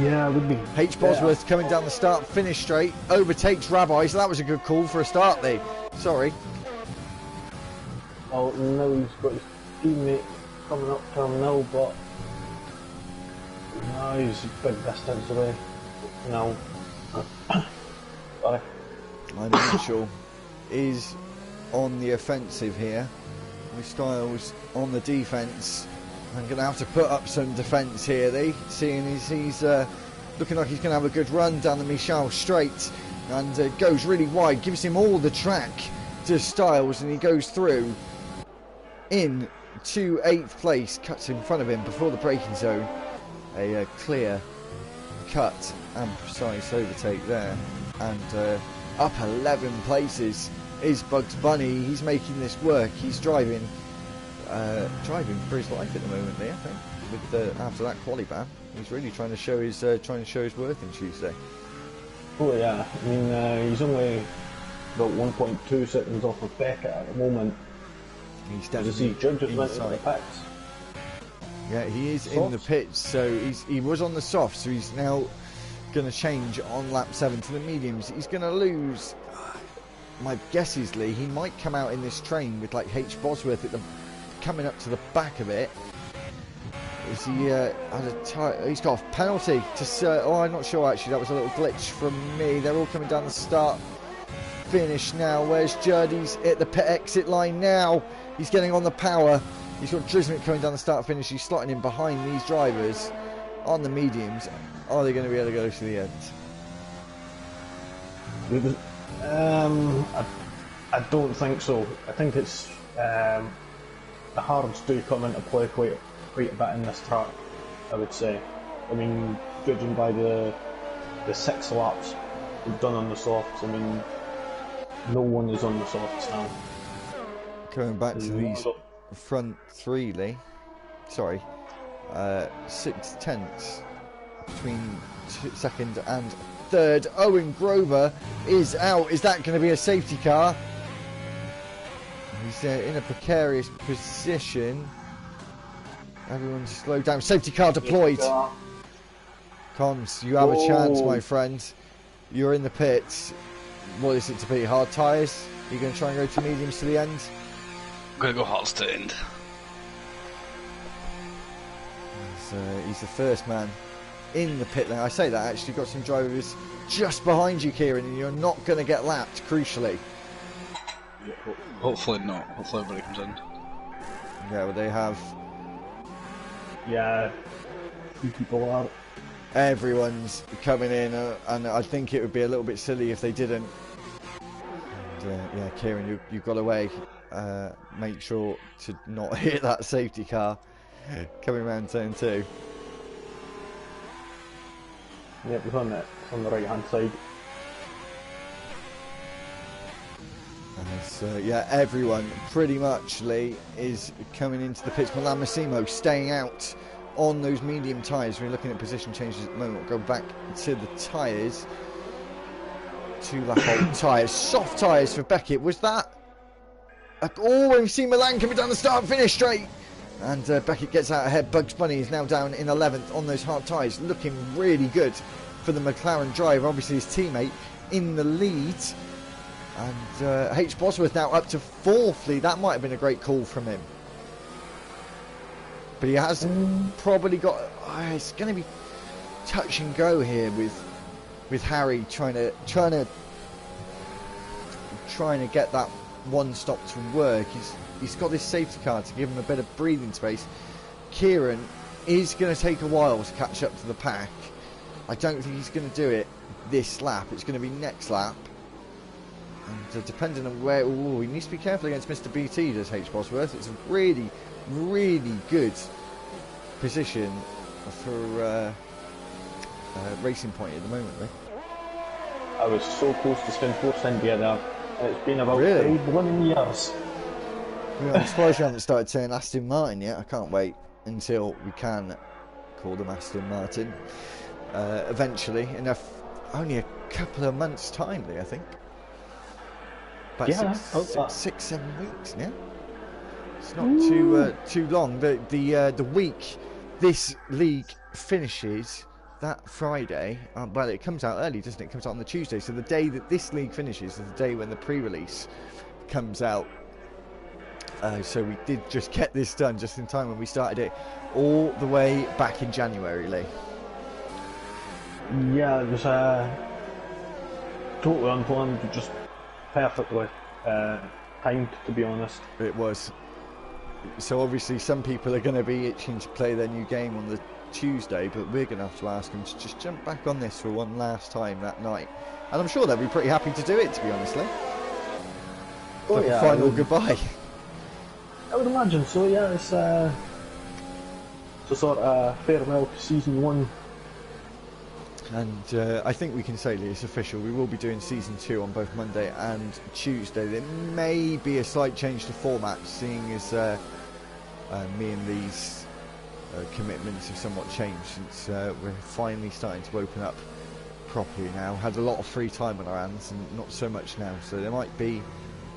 Yeah, it would be. H. Bosworth coming down the start, finish straight, overtakes Rabbi, so that was a good call for a start, Lee. Sorry. Oh, no, he's got his teammate coming up terminal, but no, he's a big distance away. No. Sorry. Lionel Mitchell is on the offensive here, with Styles on the defence. I'm going to have to put up some defence here, Lee, seeing as he's looking like he's going to have a good run down the Michel straight, and goes really wide, gives him all the track to Styles, and he goes through in to 8th place, cuts in front of him before the braking zone. A clear cut and precise overtake there, and up 11 places is Bugs Bunny. He's making this work. He's driving for his life at the moment, Lee, I think. With after that quali ban, he's really trying to show his worth in Tuesday. Oh yeah, I mean he's only about 1.2 seconds off of Beckett at the moment. He's definitely inside. Yeah, he is in the pits, so he was on the soft, so he's now going to change on lap 7 to the mediums. He's going to lose. My guess is, Lee, he might come out in this train with like H. Bosworth at the coming up to the back of it. Is he he's got a penalty to I'm not sure actually, that was a little glitch from me. They're all coming down the start finish now. Where's Jurdy's at the pit exit line now? He's getting on the power. He's got Drismic coming down the start finish. He's slotting in behind these drivers on the mediums. Are they going to be able to go to the end? I don't think so. I think it's the hards do come into play quite a bit in this track, I would say. I mean, judging by the 6 laps we've done on the softs, I mean, no one is on the softs now. Going back to these front 3, Lee. Sorry, 6 tenths between 2nd and 3rd. Owen Grover is out. Is that going to be a safety car? He's in a precarious position. Everyone slow down. Safety car deployed. Cons, you have a chance, my friend. You're in the pits. What is it to be? Hard tyres? Are you going to try and go to mediums to the end? I'm going to go hards to the end. He's the first man in the pit lane. I say that actually, got some drivers just behind you, Kieran, and you're not going to get lapped, crucially. Hopefully not. Hopefully everybody comes in. Yeah, well, they have. Yeah, 2 people are. Everyone's coming in, and I think it would be a little bit silly if they didn't. And, yeah, Kieran, you've got away. Make sure to not hit that safety car coming around turn 2. Yep, it's on the right hand side. So yeah, everyone pretty much, Lee, is coming into the pits. Milan Massimo staying out on those medium tyres. We're looking at position changes at the moment. We'll go back to the tyres. 2 lap old tyres. Soft tyres for Beckett. Was that? Oh, we've seen Milan coming down the start and finish straight. And Beckett gets out ahead. Bugs Bunny is now down in 11th on those hard tyres, looking really good for the McLaren driver. Obviously his teammate in the lead. And H. Bosworth now up to 4th lead. That might have been a great call from him. But he has probably got... it's going to be touch and go here with Harry trying to get that one stop to work. He's got this safety car to give him a bit of breathing space. Kieran is going to take a while to catch up to the pack. I don't think he's going to do it this lap. It's going to be next lap. And depending on where... he needs to be careful against Mr. BT, does H. Bosworth. It's a really, really good position for Racing Point at the moment, though. I was so close to spin 4th there. And it's been about Really? 3 blooming years. Yeah, I'm surprised you haven't started saying Aston Martin yet. I can't wait until we can call them Aston Martin eventually. In only a couple of months' time, I think. About 6, 7 weeks now. It's not too long. The week this league finishes that Friday. Well, it comes out early, doesn't it? It comes out on the Tuesday. So the day that this league finishes is the day when the pre-release comes out. So we did just get this done just in time when we started it all the way back in January, Lee. Yeah, it was totally unplanned, just perfectly timed, to be honest. It was. So obviously some people are going to be itching to play their new game on the Tuesday, but we're going to have to ask them to just jump back on this for one last time that night. And I'm sure they'll be pretty happy to do it, to be honest, Lee. Like a final goodbye. I would imagine so, yeah. It's a sort of farewell to Season 1. And I think we can say, Lee, it's official. We will be doing Season 2 on both Monday and Tuesday. There may be a slight change to format, seeing as me and Lee's commitments have somewhat changed since we're finally starting to open up properly now. Had a lot of free time on our hands and not so much now. So there might be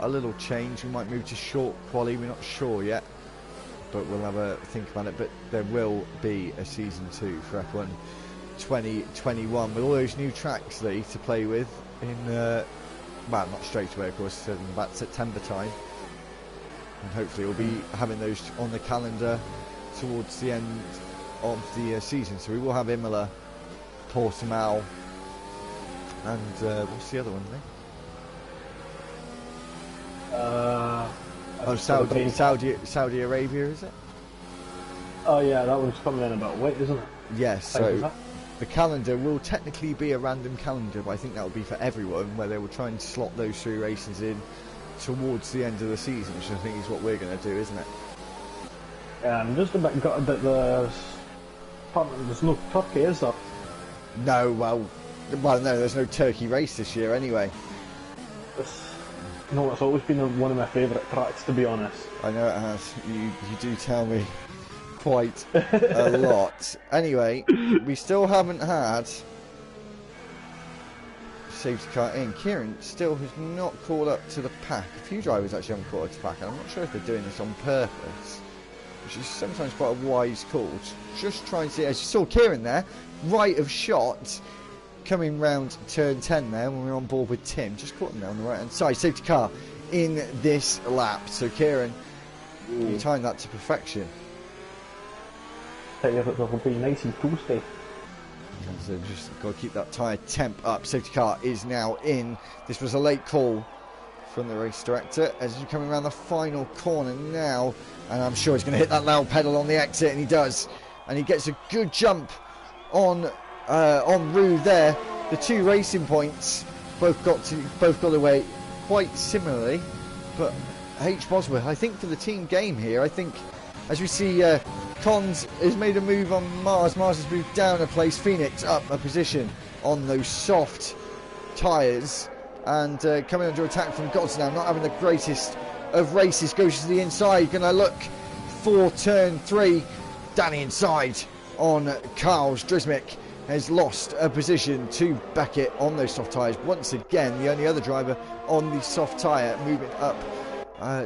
a little change. We might move to short quali. We're not sure yet, but we'll have a think about it. But there will be a Season 2 for F1 2021 with all those new tracks, Lee, to play with in well, not straight away, of course, in about September time, and hopefully we'll be having those on the calendar towards the end of the season. So we will have Imola, Portimao, and what's the other one, Lee? Saudi Arabia, is it? Oh yeah, that one's coming in about late, isn't it? Yes, so the calendar will technically be a random calendar, but I think that will be for everyone, where they will try and slot those 3 races in towards the end of the season, which I think is what we're going to do, isn't it? Yeah, I'm just a bit gutted that there's no Turkey, is there? No, well, no, there's no Turkey race this year anyway. No, it's always been one of my favourite tracks, to be honest. I know it has. You do tell me quite a lot. Anyway, we still haven't had safety car in. Kieran still has not caught up to the pack. A few drivers actually haven't caught up to the pack, and I'm not sure if they're doing this on purpose, which is sometimes quite a wise call. Just try and see, as you saw Kieran there, right of shot, coming round turn 10 there when we were on board with Tim. Just caught him there on the right hand side. Safety car in this lap. So Kieran, you timed that to perfection. It'll be nice and toasty. So just got to keep that tyre temp up. Safety car is now in. This was a late call from the race director as he's coming around the final corner now, and I'm sure he's going to hit that loud pedal on the exit, and he does, and he gets a good jump on Rue there. The 2 racing points both got away quite similarly, but H. Bosworth, I think for the team game here, I think as we see Cons has made a move on Mars. Mars has moved down a place. Phoenix up a position on those soft tyres. And coming under attack from Gods now, not having the greatest of races. Goes to the inside. Going to look for turn 3. Danny inside on Carl's. Drismic has lost a position to Beckett on those soft tyres. Once again, the only other driver on the soft tyre moving up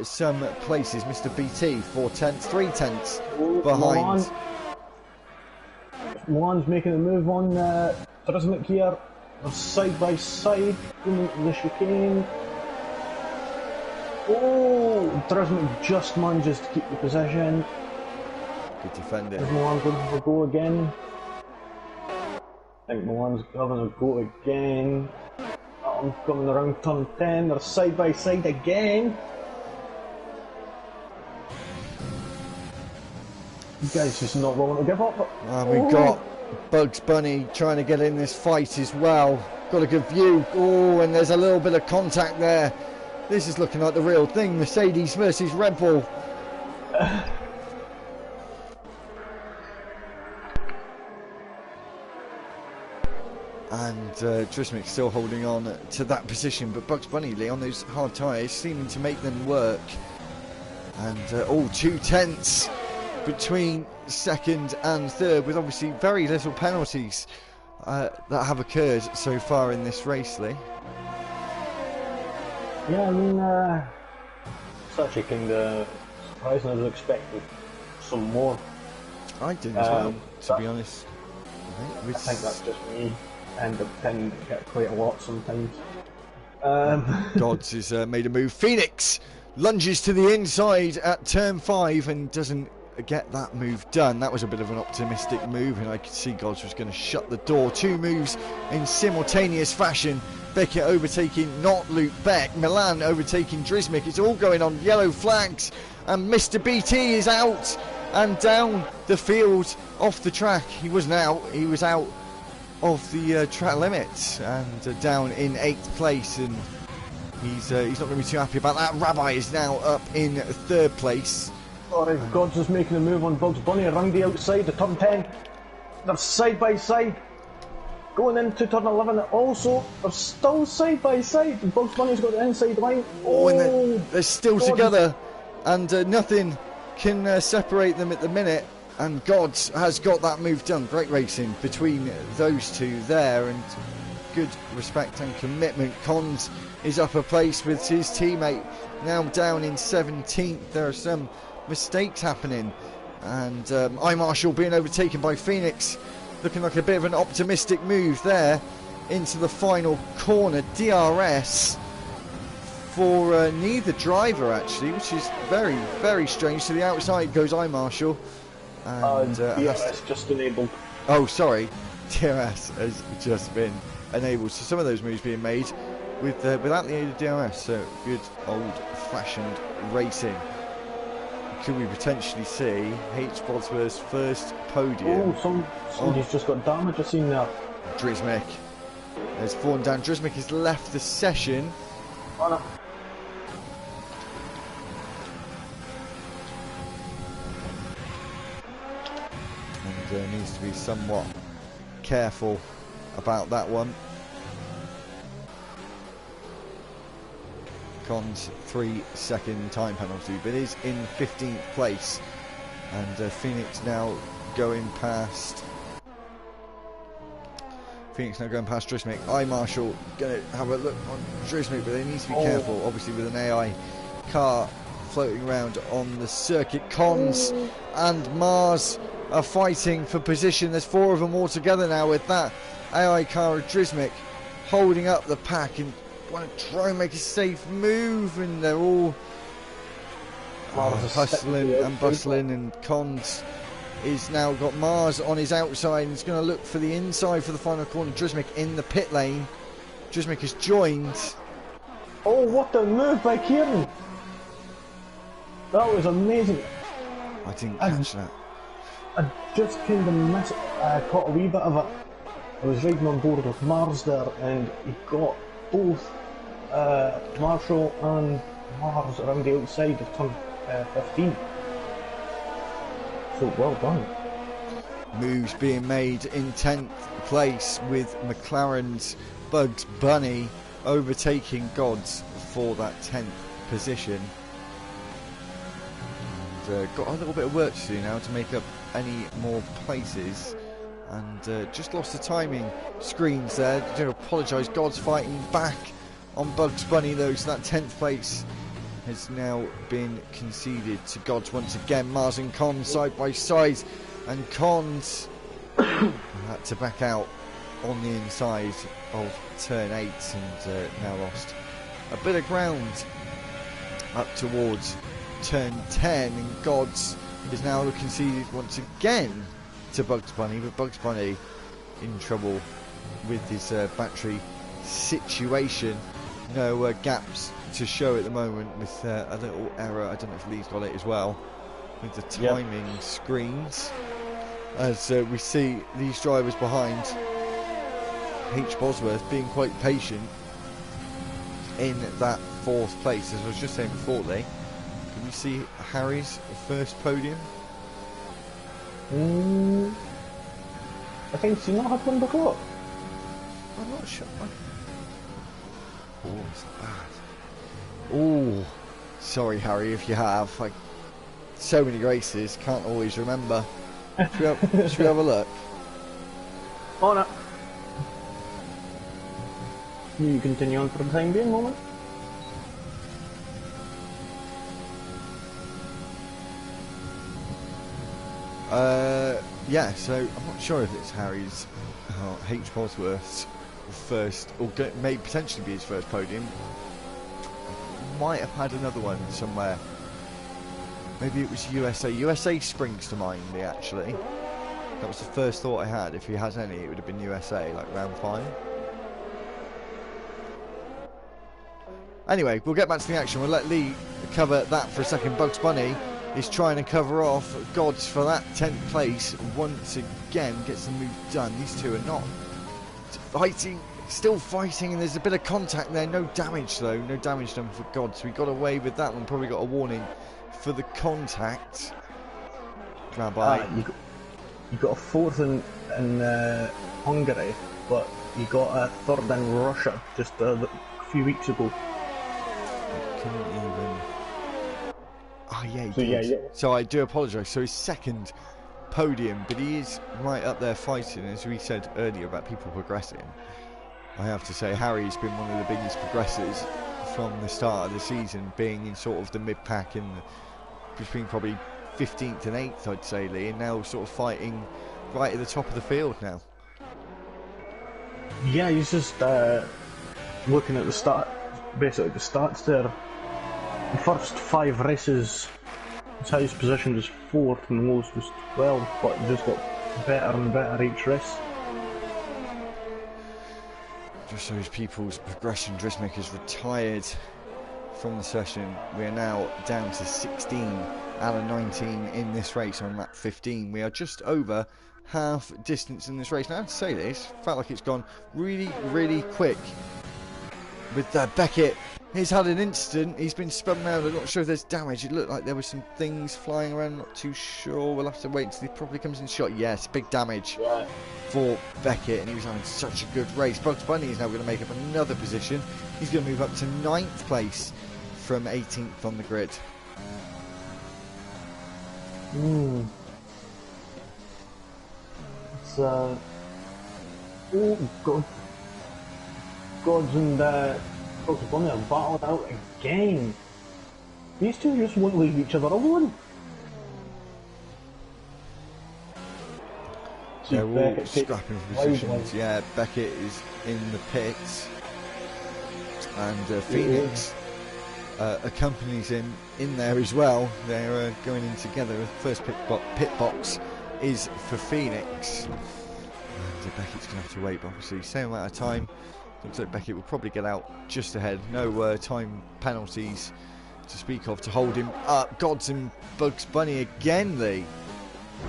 some places. Mr. BT 4 tenths, 3 tenths Oh, behind. Milan's making a move on Drizmic here. They're side by side going into the chicane. Oh, Drizmic just manages to keep the position. Good defending. Is Milan going to have a go again? I think Milan's having a go again. I'm coming around turn 10, they're side by side again. You guys just not willing to give up. We've got Bugs Bunny trying to get in this fight as well. Got a good view. Oh, and there's a little bit of contact there. This is looking like the real thing. Mercedes versus Red Bull. And Drizmic still holding on to that position, but Bugs Bunny, Lee, on those hard tyres, seeming to make them work. And 2 tenths between second and third, with obviously very little penalties that have occurred so far in this race, Lee. Yeah, I mean, it's actually kind of surprising. I was expecting some more. I did as well, to be honest. I think that's just me. I end up tending to get quite a lot sometimes. Gods has made a move. Phoenix lunges to the inside at turn 5 and doesn't get that move done. That was a bit of an optimistic move, and I could see Gods was going to shut the door. 2 moves in simultaneous fashion. Beckett overtaking not Luke Beck. Milan overtaking Drizmic. It's all going on yellow flags, and Mr. BT is out and down the field off the track. He wasn't out, he was out of the track limits and down in 8th place, and he's not going to be too happy about that. Rabbi is now up in 3rd place. Alright, Gods is making a move on Bugs Bunny around the outside, the turn 10. They're side by side. Going into turn 11 also, they're still side by side. Bugs Bunny's got the inside line. Oh, and they're still together, and nothing can separate them at the minute. And Gods has got that move done. Great racing between those two there, and good respect and commitment. Cons is up a place with his teammate, now down in 17th. There are some mistakes happening, and iMarshall being overtaken by Phoenix, looking like a bit of an optimistic move there into the final corner. DRS for neither driver actually, which is very, very strange. To the outside goes iMarshall, and DRS just enabled. Oh, sorry, DRS has just been enabled. So some of those moves being made with without the aid of DRS. So good old-fashioned racing. Could we potentially see H. Bosworth's first podium? Oh, somebody's just got damage. I've seen that. Drizmic. There's fallen down. Drizmic has left the session. Oh, no. And needs to be somewhat careful about that one. Cons 3-second time penalty, but is in 15th place, and Phoenix now going past. Drizmic. iMarshall going to have a look on Drizmic, but they need to be careful, obviously, with an AI car floating around on the circuit. Cons and Mars are fighting for position. There's 4 of them all together now, with that AI car of Drizmic holding up the pack and want to try and make a safe move, and they're all hustling and bustling, and Cons is now got Mars on his outside and he's going to look for the inside for the final corner. Drizmic in the pit lane. Drizmic has joined. Oh, what a move by Kieran! That was amazing. I didn't catch that. I just kind of caught a wee bit of it. I was riding on board with Mars there, and he got both Marshall and Mars around the outside of turn 15. So well done. Moves being made in 10th place, with McLaren's Bugs Bunny overtaking Gods for that 10th position. And, got a little bit of work to do now to make up any more places, and just lost the timing screens there. I do apologise. Gods fighting back on Bugs Bunny though, so that 10th place has now been conceded to Gods once again. Mars and Con side by side, and Cons had to back out on the inside of turn 8 and now lost a bit of ground up towards turn 10, and Gods is now conceded once again to Bugs Bunny, but Bugs Bunny in trouble with his battery situation. No gaps to show at the moment, with a little error. I don't know if Lee's got it as well with the timing screens, as we see these drivers behind H. Bosworth being quite patient in that 4th place. As I was just saying before, Lee, can you see Harry's first podium? I think she's not had one before. I'm not sure. Oh, it's not bad. Oh, sorry, Harry, if you have. Like, so many races, can't always remember. Should we have a look? Oh no. You continue on for the time being, moment. Yeah, so I'm not sure if it's Harry's H. Bosworth's first, or may potentially be his first podium. Might have had another one somewhere. Maybe it was USA. USA springs to mind, actually. That was the first thought I had. If he has any, it would have been USA, like round 5. Anyway, we'll get back to the action. We'll let Lee cover that for a second. Bugs Bunny is trying to cover off Gods for that 10th place once again. Gets the move done. These two are not fighting, still fighting, and there's a bit of contact there. No damage though. No damage done for Gods. We got away with that one. Probably got a warning for the contact. Grab by. You got a 4th in Hungary, but you got a 3rd in Russia just a few weeks ago. Couldn't even. Oh yeah, he So, did. yeah. So I do apologise. So his second podium, but he is right up there fighting. As we said earlier about people progressing, I have to say Harry's been one of the biggest progressors from the start of the season, being in sort of the mid-pack in between probably 15th and 8th, I'd say, Lee, and now sort of fighting right at the top of the field now. Yeah, he's just looking at the start, basically the stats there. The first 5 races, his highest position was 4th and the lowest was 12, but he just got better and better each race. Just so his people's progression, Dressmaker's retired from the session. We are now down to 16 out of 19 in this race on lap 15. We are just over half distance in this race. Now, I have to say this, felt like it's gone really, really quick with Beckett. He's had an incident, he's been spun around. I'm not sure if there's damage. It looked like there were some things flying around, not too sure. We'll have to wait until he probably comes in shot. Yes, big damage for Beckett, and he was having such a good race. Bugs Bunny is now going to make up another position. He's going to move up to 9th place from 18th on the grid. It's oh god, Gods and Bugs Bunny are battling out again. These two just won't leave each other alone. They're all scrapping for positions. Yeah, Beckett is in the pits, and Phoenix accompanies him in there as well. They're going in together. The first pit box is for Phoenix, and Beckett's going to have to wait, but obviously same amount of time. Looks like Beckett will probably get out just ahead. No time penalties to speak of to hold him up. Gods and Bugs Bunny again, Lee,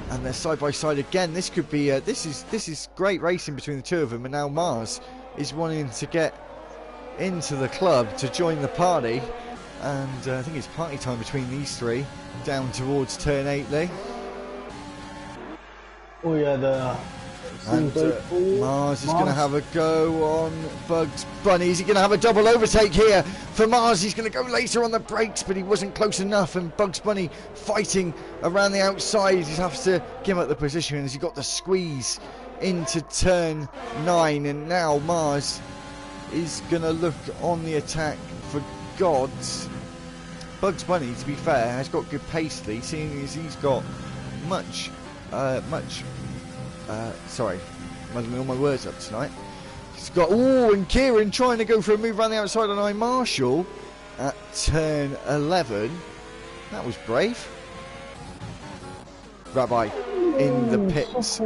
and they're side by side again. This could be this is great racing between the two of them, and now Mars is wanting to get into the club to join the party, and I think it's party time between these three down towards turn 8, Lee. Oh yeah, and Mars is going to have a go on Bugs Bunny. Is he going to have a double overtake here for Mars? He's going to go later on the brakes, but he wasn't close enough, and Bugs Bunny fighting around the outside. He has to give up the position as he got the squeeze into turn 9, and now Mars is going to look on the attack for Gods. Bugs Bunny, to be fair, has got good pace, Lee, seeing as he's got sorry, muddling all my words up tonight. He's got, and Kieran trying to go for a move around the outside on I Marshall at turn 11. That was brave. Rabbi in the pits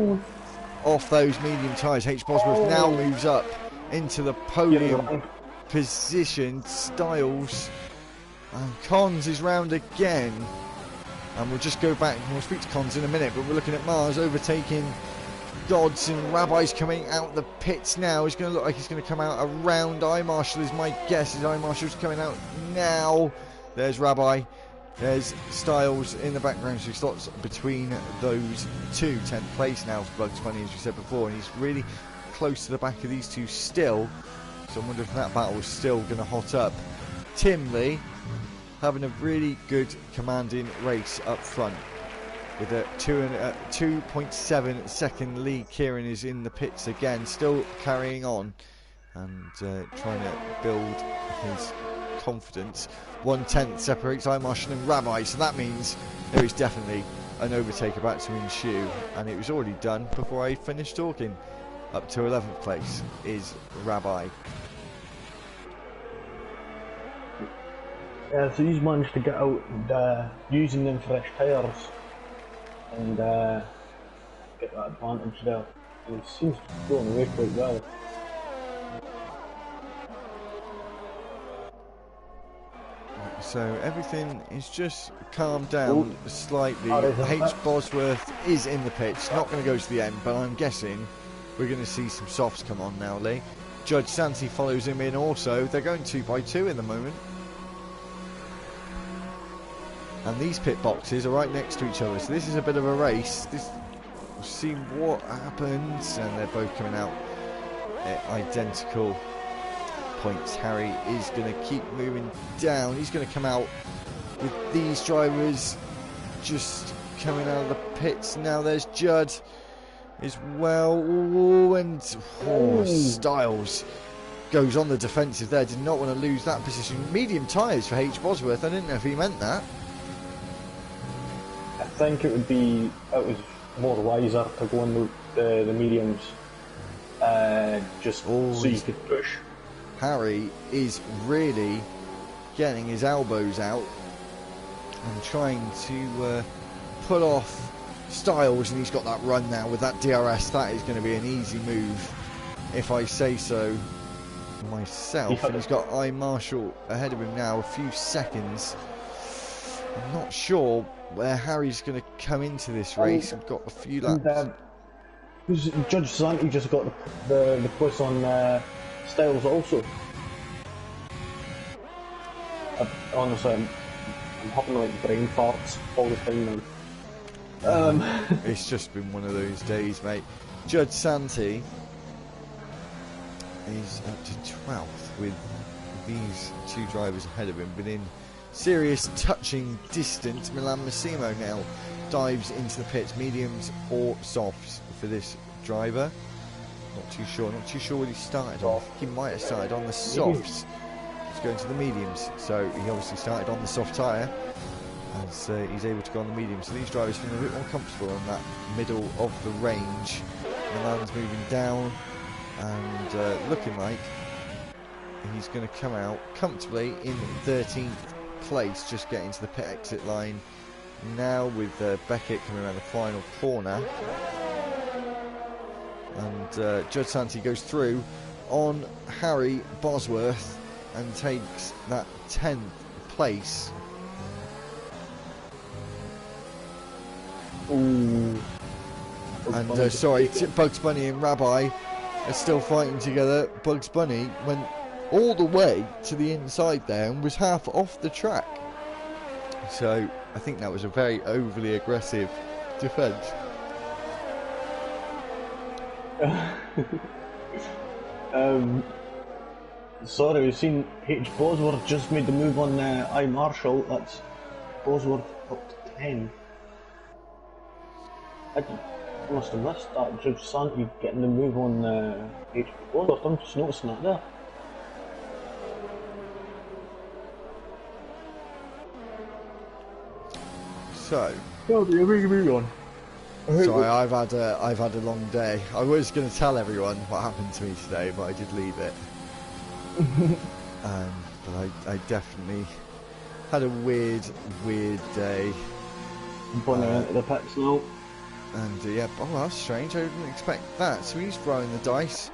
off those medium tyres. H. Bosworth now moves up into the podium position. Styles and Cons is round again. And we'll just go back and we'll speak to Cons in a minute, but we're looking at Mars overtaking Dodds, and Rabbi's coming out the pits now. He's going to look like he's going to come out around I Marshall is my guess. Is I Marshall's coming out now. There's Rabbi. There's Styles in the background, so he slots between those two. 10th place now for Bugs Bunny, as we said before, and he's really close to the back of these two still. So I wonder if that battle is still going to hot up. Tim Lee having a really good commanding race up front with a 2.7 second lead. Kieran is in the pits again, still carrying on and trying to build his confidence. 1/10 separates I Marshall and Rabbi, so that means there is definitely an overtake about to ensue, and it was already done before I finished talking. Up to 11th place is Rabbi. Yeah, so he's managed to get out and using them fresh tyres and get that advantage there. And it seems to be going away quite well. So everything is just calmed down slightly. H. Bosworth is in the pitch, not going to go to the end, but I'm guessing we're going to see some softs come on now, Lee. Judge Santi follows him in also. They're going 2 by 2 in the moment. And these pit boxes are right next to each other, so this is a bit of a race. We'll see what happens, and they're both coming out at identical points. Harry is going to keep moving down. He's going to come out with these drivers just coming out of the pits. Now there's Judd as well. And Styles goes on the defensive there. Did not want to lose that position. Medium tyres for H. Bosworth. I didn't know if he meant that. I think it was more wiser to go on the mediums just so you could push. Harry is really getting his elbows out and trying to pull off Styles, and he's got that run now with that DRS. That is going to be an easy move, if I say so myself. And he's got I Marshall ahead of him now, a few seconds. I'm not sure where Harry's going to come into this race. We've got a few laps. Judge Santi just got the push on Styles also. Honestly, I'm having like brain farts all the time now. It's just been one of those days, mate. Judge Santi is up to 12th with these two drivers ahead of him, but in serious touching distance. Milan Massimo now dives into the pits. Mediums or softs for this driver? Not too sure what he started on. I think he might have started on the softs. He's going to the mediums, so he obviously started on the soft tyre as he's able to go on the mediums. So these drivers feeling a bit more comfortable on that middle of the range. Milan's moving down and looking like he's going to come out comfortably in 13th place, just getting to the pit exit line now with Beckett coming around the final corner. And Judge Santi goes through on Harry Bosworth and takes that 10th place. Ooh. And sorry, Bugs Bunny and Rabbi are still fighting together. Bugs Bunny went all the way to the inside there and was half off the track. So I think that was a very overly aggressive defence. Sorry, we've seen H. Bosworth just made the move on I Marshall. That's Bosworth up to 10. I must have missed that. Judge Santi getting the move on H. Bosworth. I'm just noticing that there. So. Oh, you're moving on. Sorry, I've had a long day. I was going to tell everyone what happened to me today, but I did leave it. But I definitely had a weird day. Bunny into the pits now. And yeah, oh, that's strange. I didn't expect that. So he's rolling the dice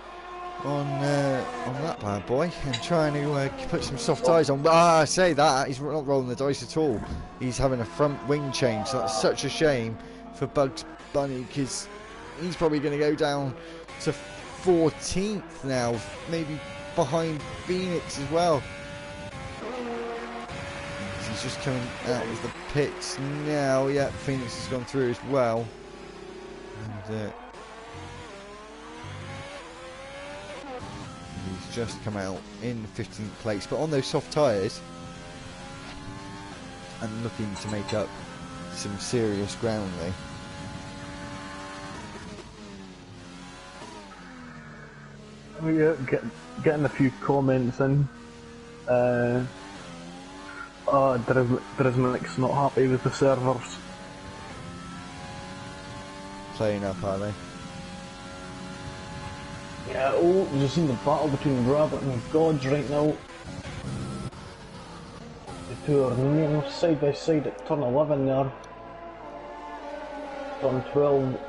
on that bad boy and trying to put some soft tyres on. I say that he's not rolling the dice at all. He's having a front wing change. So that's such a shame for Bugs Bunny, because he's probably going to go down to 14th now, maybe behind Phoenix as well. He's just coming out of the pits now. Yeah, Phoenix has gone through as well. And he's just come out in 15th place, but on those soft tyres and looking to make up some serious ground there. Oh yeah, getting a few comments in. Drismanic's not happy with the servers. Playing up, are they? Yeah, oh, you've seen the battle between Rabbit and Gods right now. The two are near side by side at turn 11 there. Turn 12,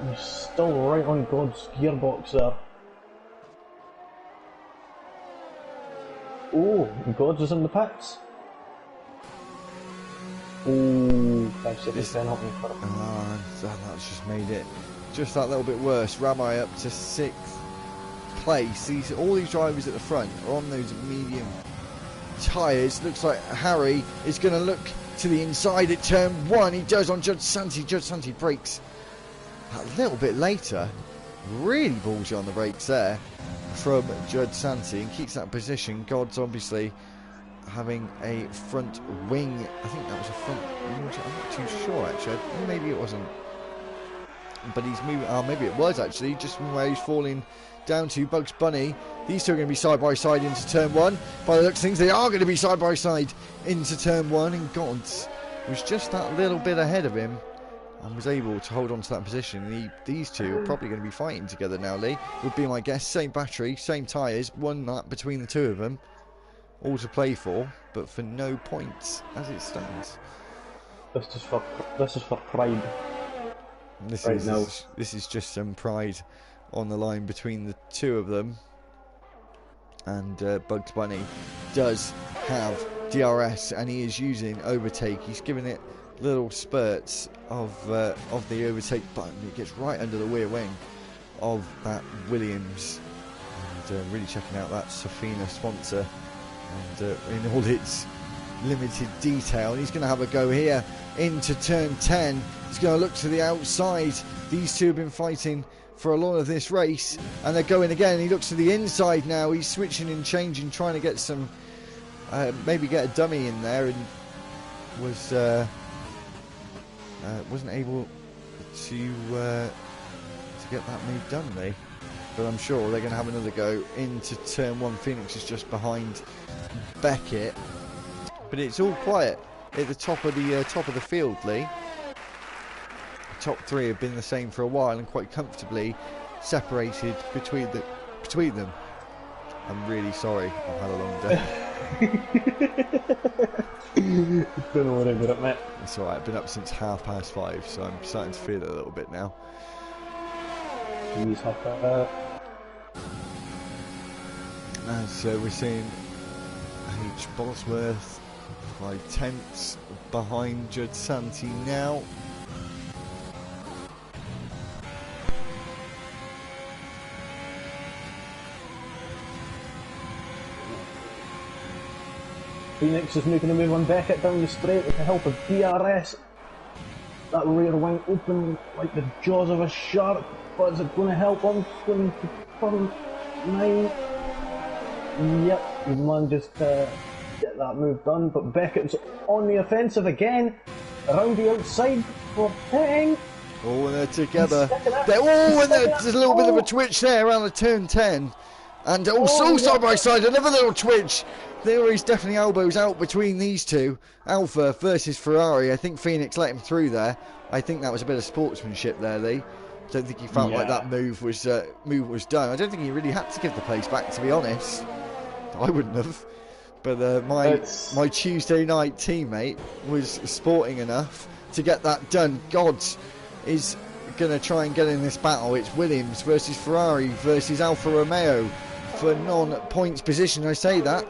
he's still right on God's gearbox there. Oh, Gods is in the pits. Oh, 5 seconds penalty for him. That's just made it just that little bit worse. Rabbi up to 6th place. All these drivers at the front are on those medium tyres. Looks like Harry is going to look to the inside at turn 1. He does on Judge Santi. Judge Santi brakes a little bit later. Really ballsy on the brakes there from Judge Santi and keeps that position. God's obviously having a front wing. I think that was a front wing. I'm not too sure actually. Maybe it wasn't. But he's moving. Maybe it was actually. Just from where he's falling down to. Bugs Bunny. These two are going to be side by side into turn 1. By the looks of things, they are going to be side by side into turn 1. And God's was just that little bit ahead of him and was able to hold on to that position. These two are probably going to be fighting together now, Lee. Would be my guess. Same battery, same tyres. One lap between the two of them. All to play for, but for no points as it stands. This is for pride. This right is just some pride on the line between the two of them. And Bugs Bunny does have DRS, and he is using overtake. He's giving it little spurts of the overtake button. It gets right under the rear wing of that Williams, and really checking out that Safina sponsor. And in all its limited detail, he's going to have a go here into turn 10. He's going to look to the outside. These two have been fighting for a lot of this race, and they're going again. He looks to the inside now. He's switching and changing, trying to get some, maybe get a dummy in there, and wasn't able to get that move done, Lee. But I'm sure they're going to have another go into turn 1. Phoenix is just behind Beckett, but it's all quiet at the top of the field, Lee. The top 3 have been the same for a while and quite comfortably separated between them. I'm really sorry. I've had a long day. Don't worry about it, mate. It's alright. I've been up since 5:30, so I'm starting to feel it a little bit now. Please have that. And so we're seeing H. Bosworth 5 tenths behind Judge Santi now. Phoenix is making a move on Beckett down the straight with the help of DRS. That rear wing open like the jaws of a shark. But is it going to help him? Going to turn 9. Yep, he manages to get that move done. But Beckett's on the offensive again. Around the outside for pitting. Oh, and they're together. And there's a little bit of a twitch there around the turn 10. And also side by side, another little twitch there is definitely elbows out between these two. Alfa versus Ferrari. I think Phoenix let him through there. I think that was a bit of sportsmanship there, Lee. I don't think he felt like that move was done. I don't think he really had to give the place back, to be honest. I wouldn't have. But my Tuesday night teammate was sporting enough to get that done. Gods is going to try and get in this battle. It's Williams versus Ferrari versus Alfa Romeo for non-points position. I say that.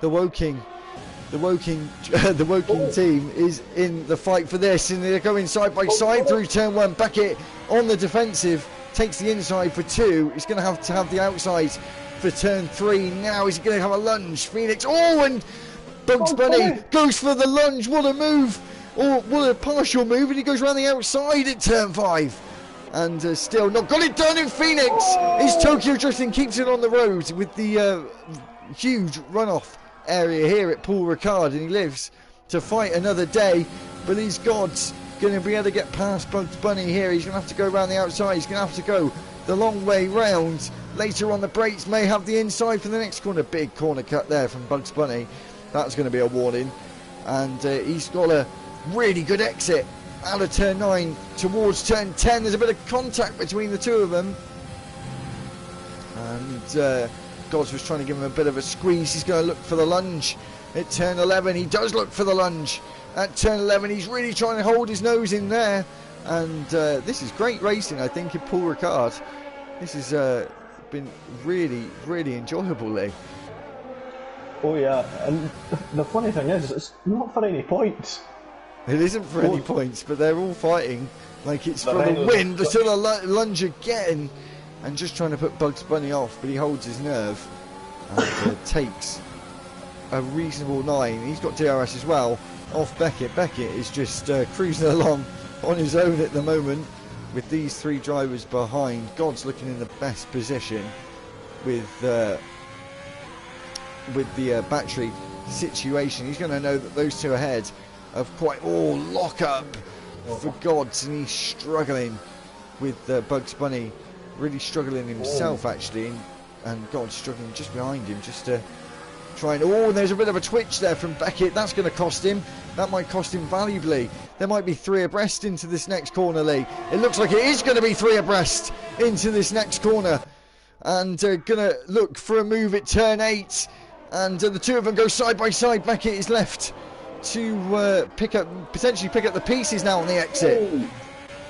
The Woking team is in the fight for this, and they're going side by side through turn 1. Beckett on the defensive, takes the inside for 2. He's going to have the outside for turn 3. Now he's going to have a lunge. Phoenix, and Bugs Bunny goes for the lunge. What a move, or what a partial move, and he goes around the outside at turn 5. And still not got it done in Phoenix. Is Tokyo Drifting, keeps it on the road with the huge runoff area here at Paul Ricard, and he lives to fight another day. But these gods going to be able to get past Bugs Bunny here. He's going to have to go around the outside. He's going to have to go the long way round. Later on, the brakes may have the inside for the next corner. Big corner cut there from Bugs Bunny. That's going to be a warning. And he's got a really good exit out of turn 9 towards turn 10. There's a bit of contact between the two of them. And Gods was trying to give him a bit of a squeeze. He's going to look for the lunge at turn 11. He does look for the lunge at turn 11. He's really trying to hold his nose in there. And this is great racing, I think, in Paul Ricard. This has been really, really enjoyable, Lee. Oh yeah, and the funny thing is, it's not for any points. It isn't for any points, but they're all fighting like it's for the win. They're still a lunge again, and just trying to put Bugs Bunny off, but he holds his nerve and takes a reasonable 9. He's got DRS as well off Beckett. Beckett is just cruising along on his own at the moment with these 3 drivers behind. God's looking in the best position with the battery situation. He's going to know that those 2 ahead of quite lock up for Gods, and he's struggling with Bugs Bunny, really struggling himself actually, and Gods struggling just behind him, just to try and there's a bit of a twitch there from Beckett. That's going to cost him. That might cost him valuably. There might be 3 abreast into this next corner, Lee. It looks like it is going to be 3 abreast into this next corner, and going to look for a move at turn 8, and the 2 of them go side by side. Beckett is left to potentially pick up the pieces now on the exit.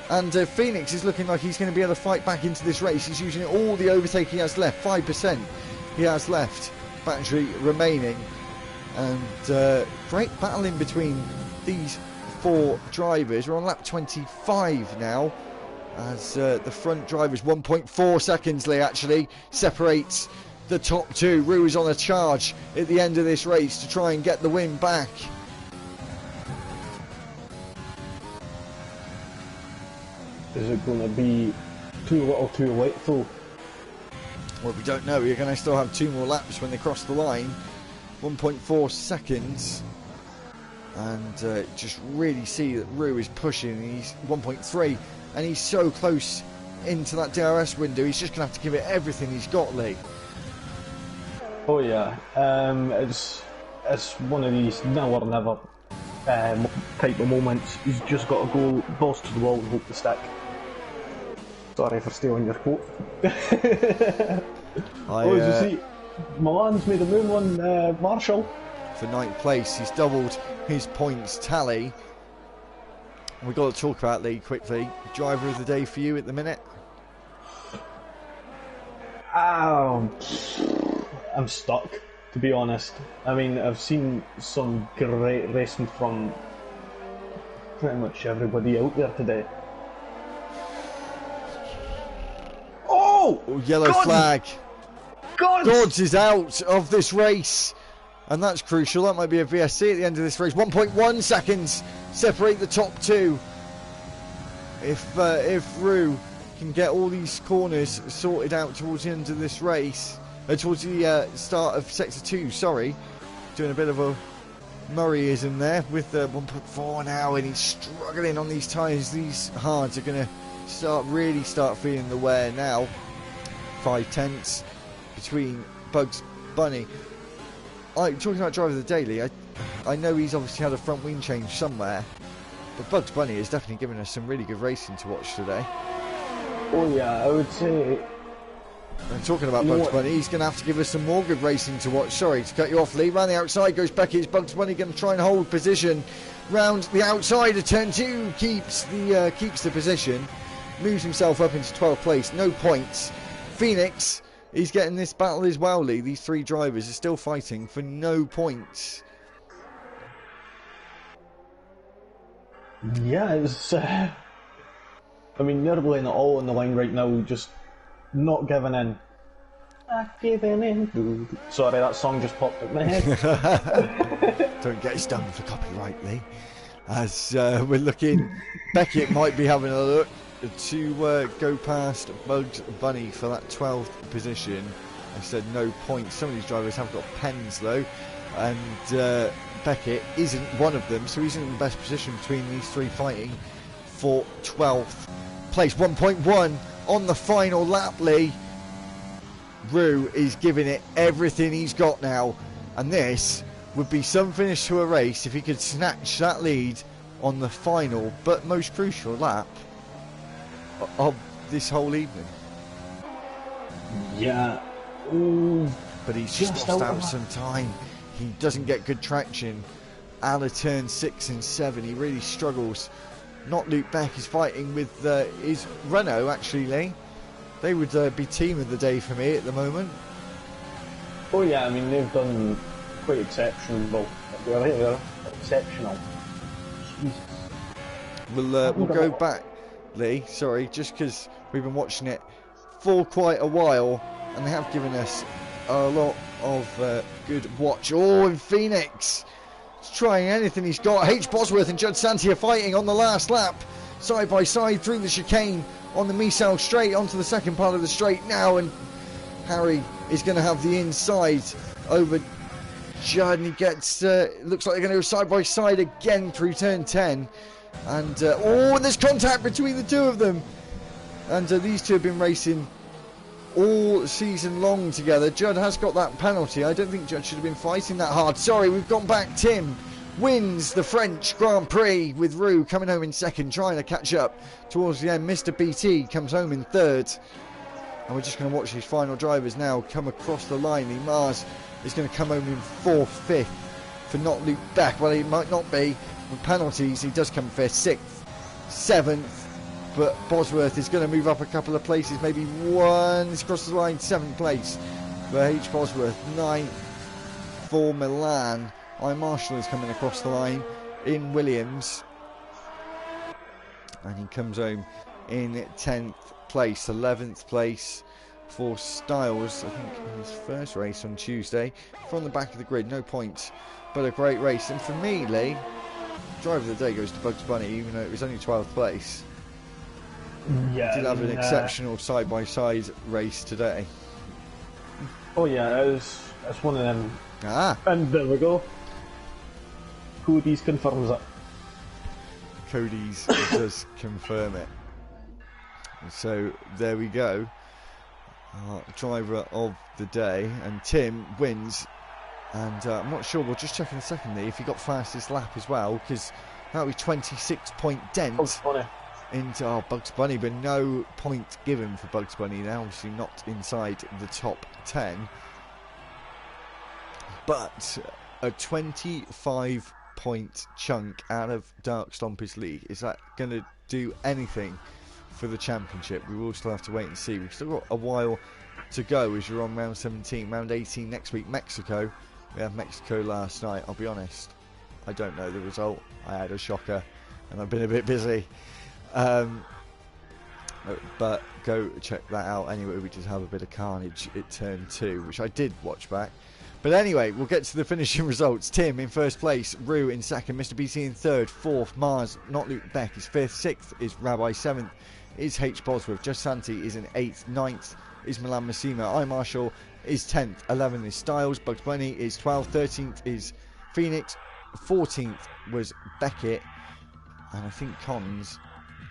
And Phoenix is looking like he's going to be able to fight back into this race. He's using all the overtake he has left. 5% he has left, battery remaining. And great battle in between these 4 drivers. We're on lap 25 now, as the front drivers, 1.4 seconds, Lee, actually separates the top 2. Rue is on a charge at the end of this race to try and get the win back. Is it going to be too little too late though? Well, we don't know. You're going to still have 2 more laps when they cross the line. 1.4 seconds. And just really see that Rue is pushing. He's 1.3, and he's so close into that DRS window. He's just going to have to give it everything he's got, Lee. Oh yeah, it's one of these now or never type of moments. He's just got to go balls to the wall and hope to stick. Sorry for stealing your quote. You see, Milan's made a move on Marshall. For 9th place, he's doubled his points tally. We've got to talk about Lee quickly. Driver of the day for you at the minute? I'm stuck, to be honest. I mean, I've seen some great racing from pretty much everybody out there today. Yellow flag. Gods is out of this race, and that's crucial. That might be a VSC at the end of this race. 1.1 seconds separate the top 2. If Rue can get all these corners sorted out towards the end of this race, towards the start of sector 2, sorry, doing a bit of a Murrayism there with 1.4 now, and he's struggling on these tyres. These hards are going to really start feeling the wear now. 5 tenths between Bugs Bunny talking about driver of the daily, I know he's obviously had a front wing change somewhere, but Bugs Bunny has definitely given us some really good racing to watch today. Oh yeah, I would say. And talking about Bugs Bunny, he's going to have to give us some more good racing to watch. Sorry to cut you off, Lee. Round the outside goes Beckett. Is Bugs Bunny going to try and hold position round the outside of turn 2? Keeps the position, moves himself up into 12th place. No points. Phoenix is getting this battle as well, Lee. These three drivers are still fighting for no points. Yeah, it's. I mean, they're laying it all on the line right now, just not giving in. Not giving in. Sorry, that song just popped up in my head. Don't get stung for copyright, Lee. As we're looking, Beckett might be having a look to go past Bugs Bunny for that 12th position. I said no points. Some of these drivers have got pens though, and Beckett isn't one of them, so he's in the best position between these three fighting for 12th place. 1.1 on the final lap, Lee. Rue is giving it everything he's got now, and this would be some finish to a race if he could snatch that lead on the final but most crucial lap of this whole evening. Yeah. Ooh, but he's just lost out some time. He doesn't get good traction out of turn 6 and 7. He really struggles. Not Luke Beck is fighting with his Renault, actually, Lee. They would be team of the day for me at the moment. Oh yeah, I mean, they've done quite exceptional. They're exceptional. Jesus. We'll go back, Lee, sorry, just because we've been watching it for quite a while, and they have given us a lot of good watch. Oh, and Phoenix is trying anything he's got. H. Bosworth and Judd Santi are fighting on the last lap, side by side through the chicane on the Misal straight onto the second part of the straight now, and Harry is going to have the inside over Judd, and he gets looks like they're going to go side by side again through turn 10, and there's contact between the two of them, and these two have been racing all season long together. Judd has got that penalty. I don't think Judd should have been fighting that hard. Sorry, we've gone back. Tim wins the French Grand Prix with Rue coming home in second, trying to catch up towards the end. Mr. BT comes home in third, and we're just going to watch these final drivers now come across the line. Lee Mars is going to come home in 4th, 5th for not Luke Beck. Well, he might not be with penalties. He does come 5th, 6th, 7th, but Bosworth is going to move up a couple of places, maybe one. He's across the line, 7th place for H. Bosworth, 9th for Milan. I. Marshall is coming across the line in Williams, and he comes home in 10th place. 11th place for Styles, I think his first race on Tuesday, from the back of the grid. No points, but a great race. And for me, Lee, driver of the day goes to Bugs Bunny, even though it was only 12th place. Yeah, Did have an exceptional side-by-side race today. Oh yeah, it's one of them. And there we go. Cody's confirms it. Cody's does confirm it. So there we go. Driver of the day, and Tim wins. And I'm not sure, we'll just check in a second if he got fastest lap as well, because that was 26-point dent into Bugs Bunny, but no point given for Bugs Bunny now, obviously not inside the top 10. But a 25-point chunk out of Dark Stompers League, is that going to do anything for the championship? We will still have to wait and see. We've still got a while to go as you're on round 17. Round 18 next week, Mexico. We had Mexico last night. I'll be honest, I don't know the result. I had a shocker and I've been a bit busy. But go check that out anyway. We just have a bit of carnage at turn 2, which I did watch back. But anyway, we'll get to the finishing results. Tim in first place, Rue in second, Mr. BC in third, fourth, Mars, not Luke Beck, is fifth, sixth is Rabbi, seventh is H. Bosworth, Just Santi is in eighth, ninth is Milan Massima, I. Marshall is 10th, 11th is Styles, Bugs Bunny is 12th, 13th is Phoenix, 14th was Beckett, and I think Cons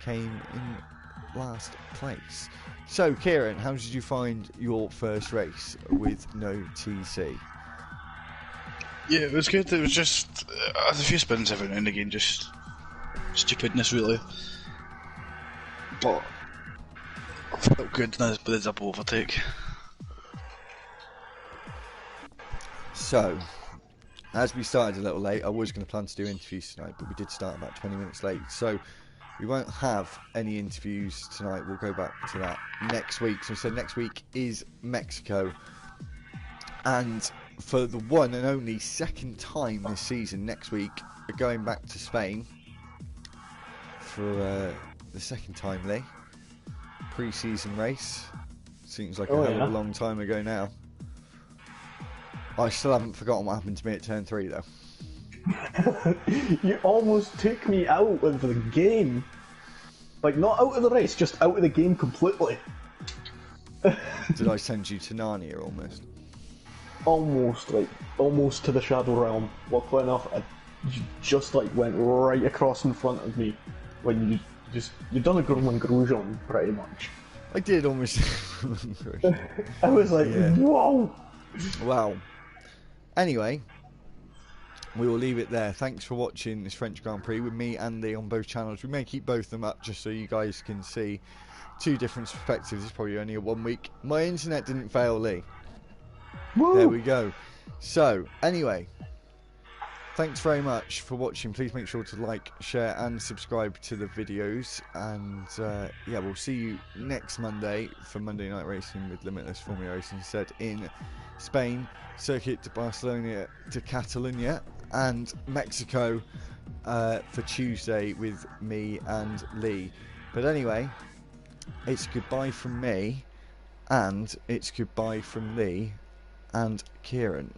came in last place. So, Kieran, how did you find your first race with no TC? Yeah, it was good. It was just a few spins every now and again, just stupidness really. But I felt good with the double overtake. So, as we started a little late, I was going to plan to do interviews tonight, but we did start about 20 minutes late. So, we won't have any interviews tonight. We'll go back to that next week. So, I said next week is Mexico. And for the one and only second time this season, next week, we're going back to Spain for the second time, Lee. Pre-season race. Seems like a hell of a long time ago now. I still haven't forgotten what happened to me at turn 3, though. You almost took me out of the game. Like, not out of the race, just out of the game completely. Did I send you to Narnia almost? Almost to the Shadow Realm. Luckily enough, you just went right across in front of me when you done a Grumman Grujon pretty much. I did almost. I was like, whoa! Wow. Anyway, we will leave it there. Thanks for watching this French Grand Prix with me and Lee on both channels. We may keep both of them up just so you guys can see two different perspectives. It's probably only a 1 week. My internet didn't fail, Lee. Woo! There we go. So, anyway, thanks very much for watching. Please make sure to like, share and subscribe to the videos. And yeah, we'll see you next Monday for Monday Night Racing with Limitless Formula Racing said in Spain, Circuit to Barcelona to Catalonia, and Mexico for Tuesday with me and Lee. But anyway, it's goodbye from me, and it's goodbye from Lee and Kieran.